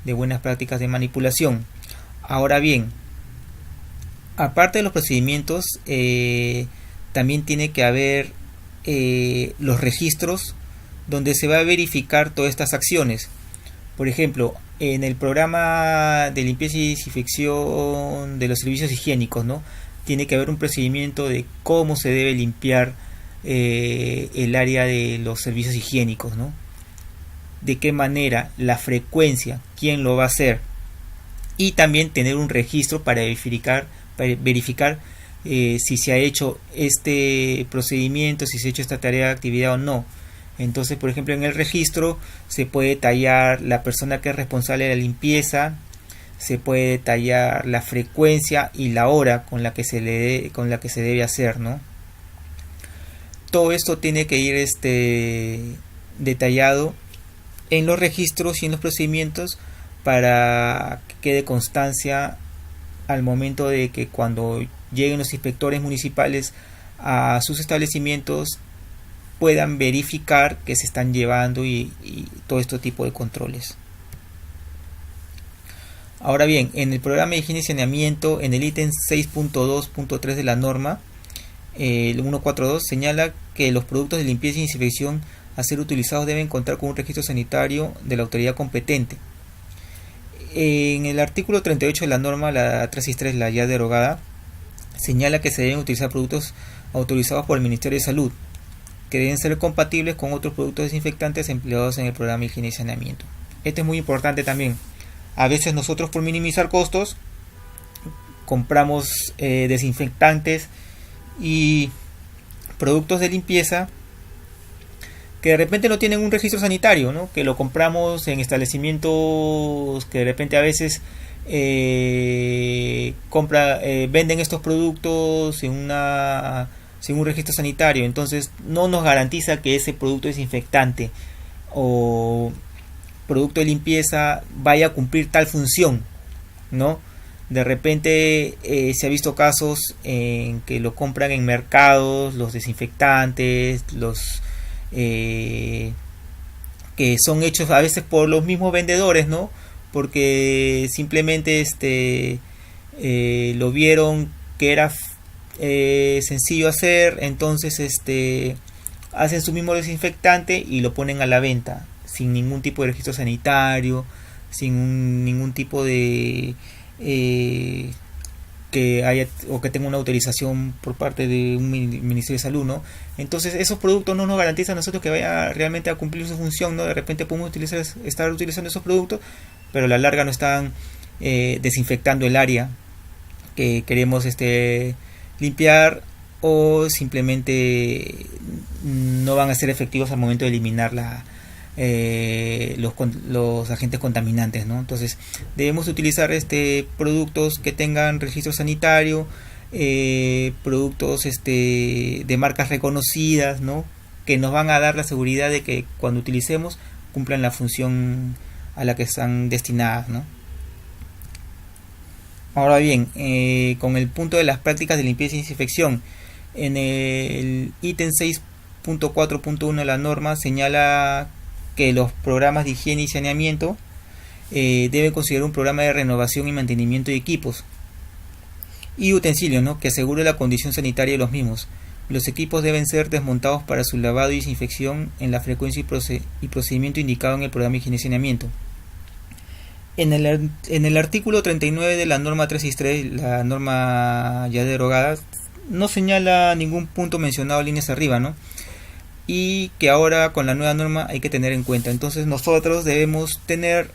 de buenas prácticas de manipulación. Ahora bien, aparte de los procedimientos, también tiene que haber los registros donde se va a verificar todas estas acciones. Por ejemplo, en el programa de limpieza y desinfección de los servicios higiénicos, ¿no? Tiene que haber un procedimiento de cómo se debe limpiar el área de los servicios higiénicos, ¿no? De qué manera, la frecuencia, quién lo va a hacer, y también tener un registro para verificar si se ha hecho este procedimiento, si se ha hecho esta tarea de actividad o no. Entonces, por ejemplo, en el registro se puede detallar la persona que es responsable de la limpieza, se puede detallar la frecuencia y la hora con la que se debe hacer, ¿no? Todo esto tiene que ir detallado en los registros y en los procedimientos para que quede constancia al momento de que cuando lleguen los inspectores municipales a sus establecimientos puedan verificar que se están llevando y todo este tipo de controles. Ahora bien, en el programa de higiene y saneamiento, en el ítem 6.2.3 de la norma, el 142 señala que los productos de limpieza y desinfección a ser utilizados deben contar con un registro sanitario de la autoridad competente. En el artículo 38 de la norma, la 363, la ya derogada, señala que se deben utilizar productos autorizados por el Ministerio de Salud, que deben ser compatibles con otros productos desinfectantes empleados en el programa de higiene y saneamiento. Esto es muy importante también. A veces nosotros, por minimizar costos, compramos desinfectantes y productos de limpieza que de repente no tienen un registro sanitario, ¿no? Que lo compramos en establecimientos que de repente a veces venden estos productos sin un registro sanitario. Entonces no nos garantiza que ese producto desinfectante o producto de limpieza vaya a cumplir tal función, ¿no? De repente se ha visto casos en que lo compran en mercados, los desinfectantes, los que son hechos a veces por los mismos vendedores, ¿no? Porque simplemente lo vieron que era sencillo hacer, entonces hacen su mismo desinfectante y lo ponen a la venta sin ningún tipo de registro sanitario, sin ningún tipo de que haya o que tenga una autorización por parte de un Ministerio de Salud, ¿no? Entonces esos productos no nos garantizan a nosotros que vaya realmente a cumplir su función, ¿no? De repente podemos estar utilizando esos productos, pero a la larga no están desinfectando el área que queremos limpiar, o simplemente no van a ser efectivos al momento de eliminar los agentes contaminantes, ¿no? Entonces debemos utilizar productos que tengan registro sanitario, productos de marcas reconocidas, ¿no? Que nos van a dar la seguridad de que cuando utilicemos cumplan la función a la que están destinadas, ¿no? Ahora bien, con el punto de las prácticas de limpieza y desinfección, en el ítem 6.4.1 de la norma señala que los programas de higiene y saneamiento deben considerar un programa de renovación y mantenimiento de equipos y utensilios, ¿no? Que asegure la condición sanitaria de los mismos. Los equipos deben ser desmontados para su lavado y desinfección en la frecuencia y procedimiento indicado en el programa de higiene y saneamiento. En el artículo 39 de la norma 363, la norma ya derogada, no señala ningún punto mencionado líneas arriba, ¿no? Y que ahora con la nueva norma hay que tener en cuenta. Entonces nosotros debemos tener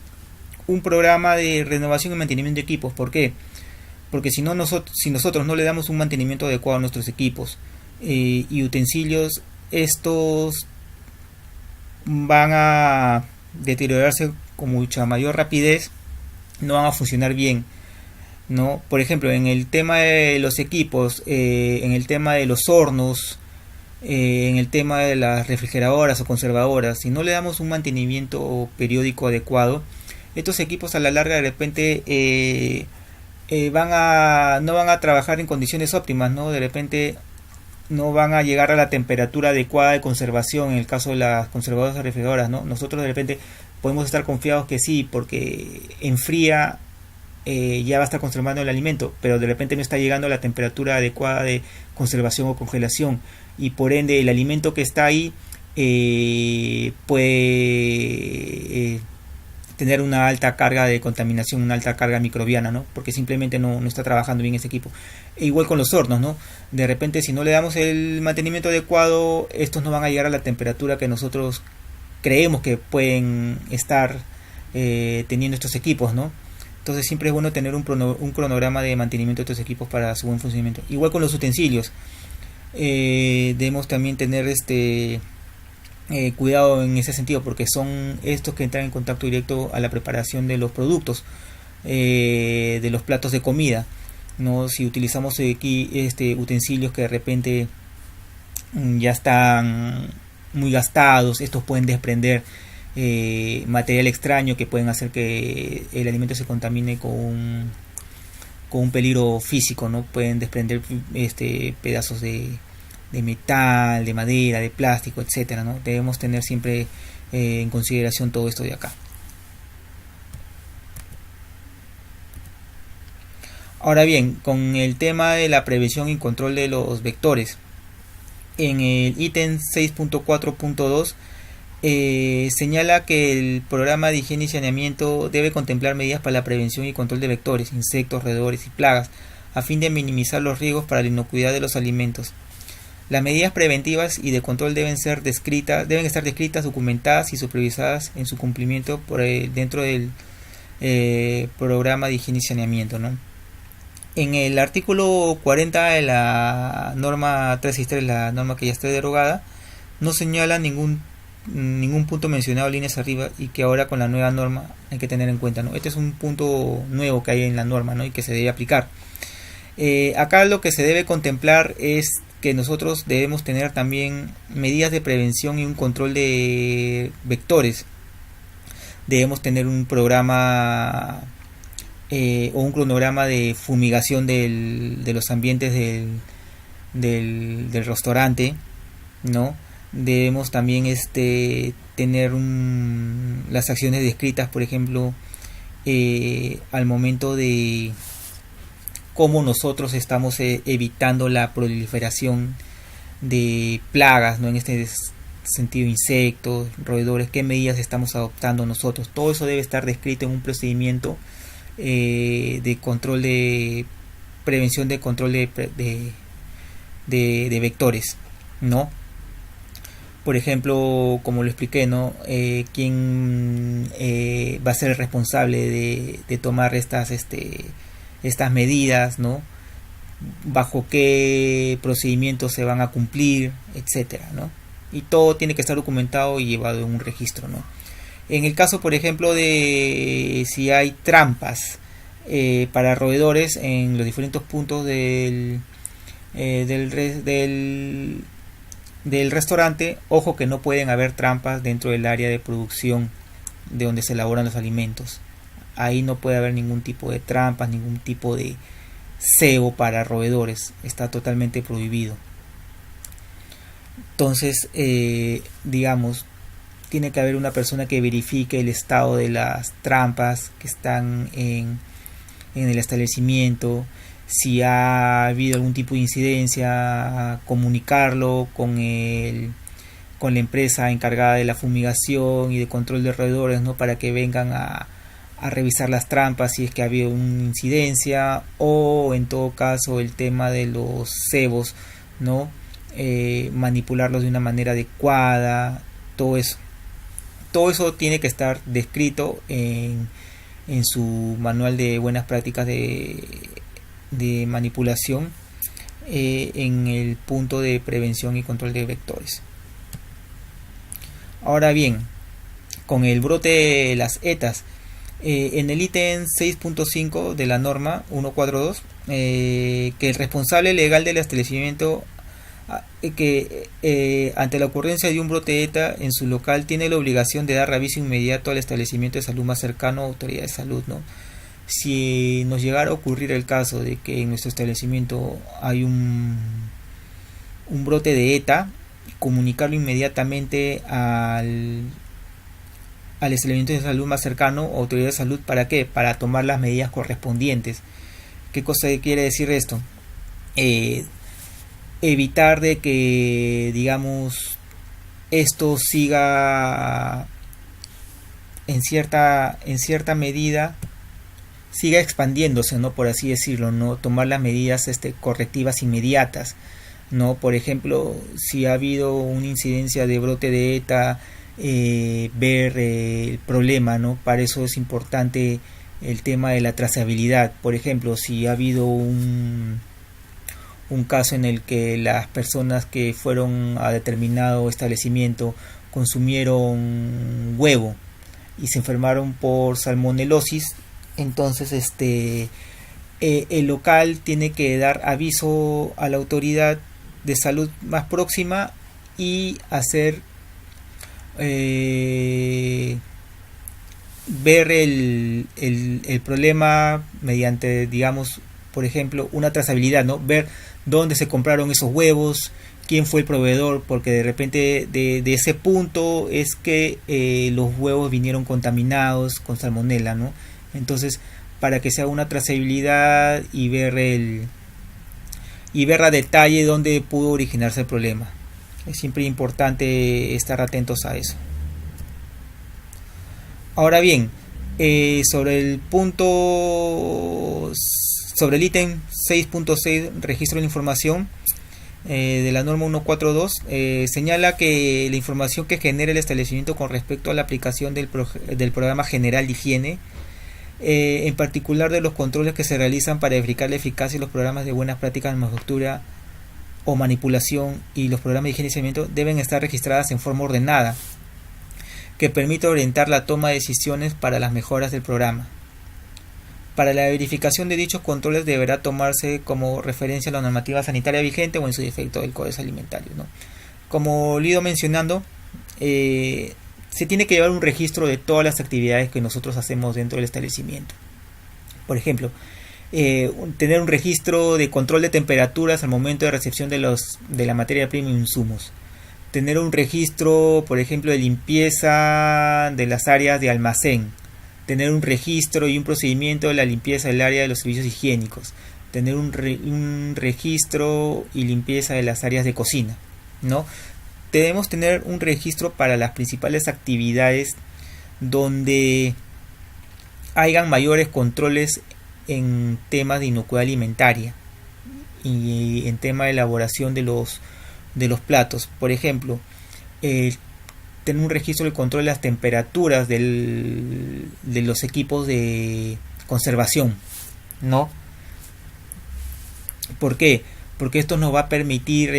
un programa de renovación y mantenimiento de equipos. ¿Por qué? Porque si nosotros no le damos un mantenimiento adecuado a nuestros equipos y utensilios, estos van a deteriorarse con mucha mayor rapidez, no van a funcionar bien, ¿no? Por ejemplo, en el tema de los equipos, en el tema de los hornos, en el tema de las refrigeradoras o conservadoras, si no le damos un mantenimiento periódico adecuado, estos equipos a la larga de repente no van a trabajar en condiciones óptimas, ¿no? De repente no van a llegar a la temperatura adecuada de conservación en el caso de las conservadoras o refrigeradoras, ¿no? Nosotros de repente podemos estar confiados que sí, porque enfría, ya va a estar conservando el alimento, pero de repente no está llegando a la temperatura adecuada de conservación o congelación, y por ende el alimento que está ahí puede tener una alta carga de contaminación, una alta carga microbiana, ¿no? Porque simplemente no está trabajando bien ese equipo. E igual con los hornos, ¿no? De repente si no le damos el mantenimiento adecuado, estos no van a llegar a la temperatura que nosotros creemos que pueden estar teniendo estos equipos, ¿no? Entonces siempre es bueno tener un cronograma de mantenimiento de estos equipos para su buen funcionamiento. Igual con los utensilios, debemos también tener cuidado en ese sentido, porque son estos que entran en contacto directo a la preparación de los productos, de los platos de comida, ¿no? Si utilizamos aquí utensilios que de repente ya están muy gastados, estos pueden desprender material extraño que pueden hacer que el alimento se contamine con un peligro físico, ¿no? Pueden desprender pedazos de metal, de madera, de plástico, etcétera, ¿no? Debemos tener siempre en consideración todo esto de acá. Ahora bien, con el tema de la prevención y control de los vectores, en el ítem 6.4.2 señala que el programa de higiene y saneamiento debe contemplar medidas para la prevención y control de vectores, insectos, roedores y plagas, a fin de minimizar los riesgos para la inocuidad de los alimentos. Las medidas preventivas y de control deben estar descritas, documentadas y supervisadas en su cumplimiento dentro del programa de higiene y saneamiento, ¿no? En el artículo 40 de la norma 363, la norma que ya está derogada, no señala ningún punto mencionado líneas arriba, y que ahora con la nueva norma hay que tener en cuenta, ¿no? Este es un punto nuevo que hay en la norma, ¿no? Y que se debe aplicar. Acá lo que se debe contemplar es que nosotros debemos tener también medidas de prevención y un control de vectores. Debemos tener un programa o un cronograma de fumigación de los ambientes del restaurante, ¿no? Debemos también tener las acciones descritas, por ejemplo, al momento de cómo nosotros estamos evitando la proliferación de plagas, ¿no? En este sentido, insectos, roedores, qué medidas estamos adoptando nosotros. Todo eso debe estar descrito en un procedimiento de control de prevención, de control de vectores, ¿no? Por ejemplo, como lo expliqué, ¿no? ¿Quién va a ser el responsable de tomar estas medidas, ¿no? Bajo qué procedimientos se van a cumplir, etcétera, ¿no? Y todo tiene que estar documentado y llevado en un registro, ¿no? En el caso, por ejemplo, de si hay trampas para roedores en los diferentes puntos del restaurante, ojo que no pueden haber trampas dentro del área de producción de donde se elaboran los alimentos. Ahí no puede haber ningún tipo de trampas, ningún tipo de cebo para roedores, está totalmente prohibido. Entonces, digamos, tiene que haber una persona que verifique el estado de las trampas que están en el establecimiento. Si ha habido algún tipo de incidencia, comunicarlo con la empresa encargada de la fumigación y de control de roedores, ¿no? Para que vengan a revisar las trampas si es que ha habido una incidencia, o en todo caso el tema de los cebos, ¿no? Manipularlos de una manera adecuada, todo eso tiene que estar descrito en su manual de buenas prácticas de manipulación, en el punto de prevención y control de vectores. Ahora bien, con el brote de las ETAs, en el ítem 6.5 de la norma 142, que el responsable legal del establecimiento ante la ocurrencia de un brote de ETA en su local tiene la obligación de dar aviso inmediato al establecimiento de salud más cercano o autoridad de salud, ¿no? Si nos llegara a ocurrir el caso de que en nuestro establecimiento hay un brote de ETA, comunicarlo inmediatamente al establecimiento de salud más cercano o autoridad de salud. ¿Para qué? Para tomar las medidas correspondientes. ¿Qué cosa quiere decir esto? Evitar de que, digamos, esto siga en cierta medida, siga expandiéndose, ¿no? Por así decirlo, ¿no? Tomar las medidas correctivas inmediatas, ¿no? Por ejemplo, si ha habido una incidencia de brote de ETA, ver el problema, ¿no? Para eso es importante el tema de la trazabilidad. Por ejemplo, si ha habido un caso en el que las personas que fueron a determinado establecimiento consumieron huevo y se enfermaron por salmonelosis, entonces el local tiene que dar aviso a la autoridad de salud más próxima y hacer ver el problema mediante, digamos, por ejemplo, una trazabilidad, ¿no? Ver dónde se compraron esos huevos, quién fue el proveedor, porque de repente de ese punto es que los huevos vinieron contaminados con salmonela, ¿no? Entonces, para que sea una trazabilidad y ver a detalle dónde pudo originarse el problema. Es siempre importante estar atentos a eso. Ahora bien, sobre el ítem 6.6, registro de la información de la norma 142, señala que la información que genera el establecimiento con respecto a la aplicación del programa general de higiene, en particular de los controles que se realizan para verificar la eficacia de los programas de buenas prácticas de manufactura o manipulación y los programas de higiene y saneamiento, deben estar registradas en forma ordenada, que permita orientar la toma de decisiones para las mejoras del programa. Para la verificación de dichos controles deberá tomarse como referencia la normativa sanitaria vigente o en su defecto el Código Alimentario, ¿no? Como lo he ido mencionando, se tiene que llevar un registro de todas las actividades que nosotros hacemos dentro del establecimiento. Por ejemplo, tener un registro de control de temperaturas al momento de recepción de la materia prima e insumos. Tener un registro, por ejemplo, de limpieza de las áreas de almacén. Tener un registro y un procedimiento de la limpieza del área de los servicios higiénicos. Tener un registro y limpieza de las áreas de cocina, ¿no? Debemos tener un registro para las principales actividades donde hayan mayores controles en temas de inocuidad alimentaria y en tema de elaboración de los platos. Por ejemplo, tener un registro del control de las temperaturas de los equipos de conservación, ¿no? ¿Por qué? Porque esto nos va a permitir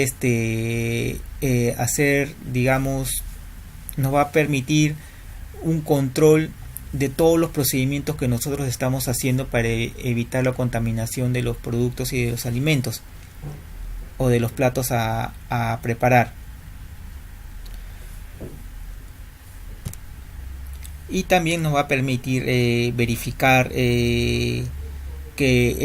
hacer, digamos, nos va a permitir un control de todos los procedimientos que nosotros estamos haciendo para evitar la contaminación de los productos y de los alimentos o de los platos a preparar. Y también nos va a permitir verificar que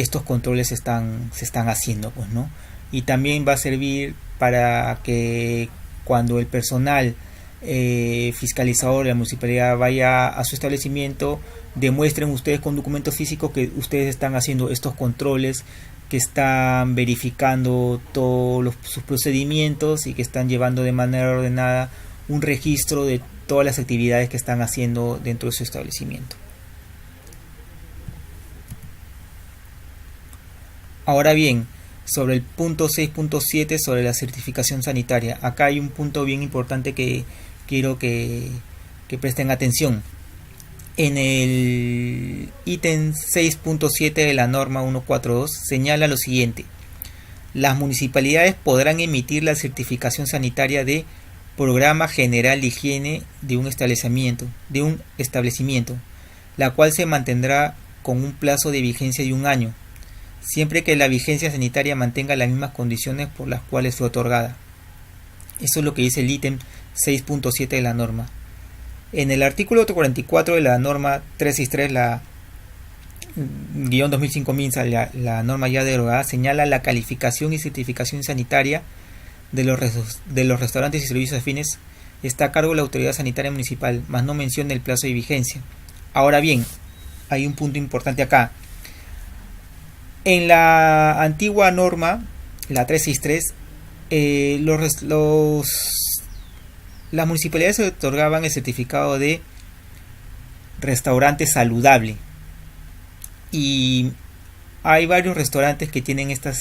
estos controles se están haciendo, pues, ¿no? Y también va a servir para que cuando el personal fiscalizador de la municipalidad vaya a su establecimiento, demuestren ustedes con documentos físicos que ustedes están haciendo estos controles, que están verificando todos sus procedimientos y que están llevando de manera ordenada un registro de todas las actividades que están haciendo dentro de su establecimiento. Ahora bien, sobre el punto 6.7 sobre la certificación sanitaria, acá hay un punto bien importante que quiero que presten atención. En el ítem 6.7 de la norma 142 señala lo siguiente: las municipalidades podrán emitir la certificación sanitaria de Programa General de Higiene de un establecimiento, la cual se mantendrá con un plazo de vigencia de 1 año, siempre que la vigencia sanitaria mantenga las mismas condiciones por las cuales fue otorgada. Eso es lo que dice el ítem 6.7 de la norma. En el artículo 44 de la norma 363, la guión 2005 MINSA, la norma ya derogada, señala la calificación y certificación sanitaria de los restaurantes y servicios afines está a cargo de la autoridad sanitaria municipal, mas no menciona el plazo de vigencia. Ahora bien, hay un punto importante acá. En la antigua norma, la 363, las municipalidades se otorgaban el certificado de restaurante saludable, y hay varios restaurantes que tienen esta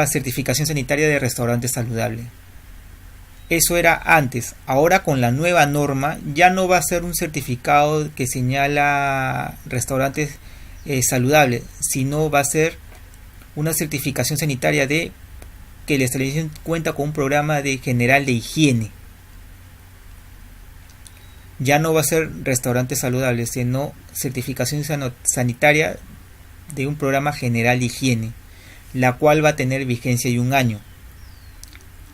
certificación sanitaria de restaurante saludable. Eso era antes. Ahora, con la nueva norma, ya no va a ser un certificado que señala restaurantes saludables, sino va a ser una certificación sanitaria de que el establecimiento cuenta con un programa general de higiene. Ya no va a ser restaurante saludable, sino certificación sanitaria de un programa general de higiene, la cual va a tener vigencia de 1 año.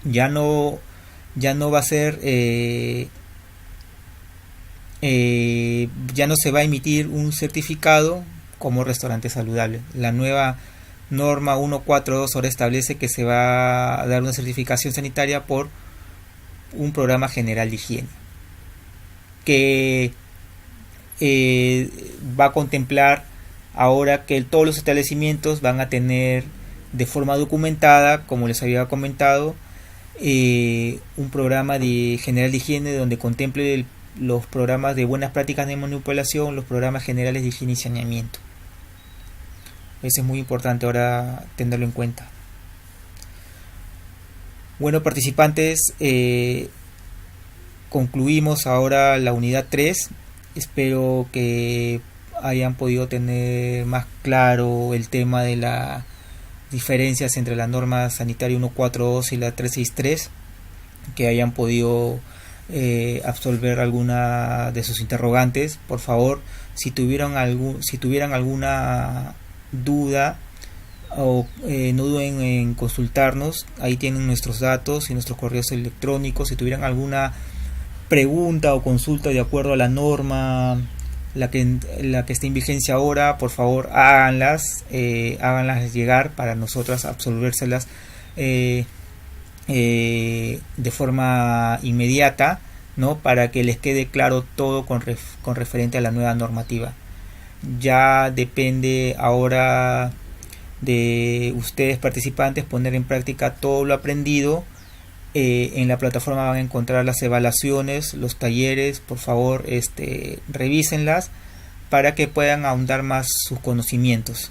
Ya no va a ser ya no se va a emitir un certificado como restaurante saludable. La nueva norma 142 ahora establece que se va a dar una certificación sanitaria por un programa general de higiene, que va a contemplar ahora que todos los establecimientos van a tener de forma documentada, como les había comentado, un programa general de higiene donde contemple los programas de buenas prácticas de manipulación, los programas generales de higiene y saneamiento. Eso es muy importante ahora tenerlo en cuenta. Bueno, participantes, concluimos ahora la unidad 3. Espero que hayan podido tener más claro el tema de las diferencias entre la norma sanitaria 142 y la 363, que hayan podido absolver alguna de sus interrogantes. Por favor, si tuvieran alguna duda, o no duden en consultarnos. Ahí tienen nuestros datos y nuestros correos electrónicos. Si tuvieran alguna pregunta o consulta de acuerdo a la norma la que esté en vigencia ahora, por favor háganlas, háganlas llegar para nosotras absolvérselas de forma inmediata, ¿no? Para que les quede claro todo con referente a la nueva normativa. Ya depende ahora de ustedes participantes poner en práctica todo lo aprendido. En la plataforma van a encontrar las evaluaciones, los talleres, por favor revísenlas para que puedan ahondar más sus conocimientos.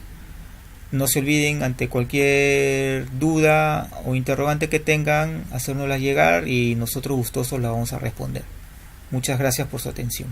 No se olviden, ante cualquier duda o interrogante que tengan, hacérnoslas llegar y nosotros gustosos las vamos a responder. Muchas gracias por su atención.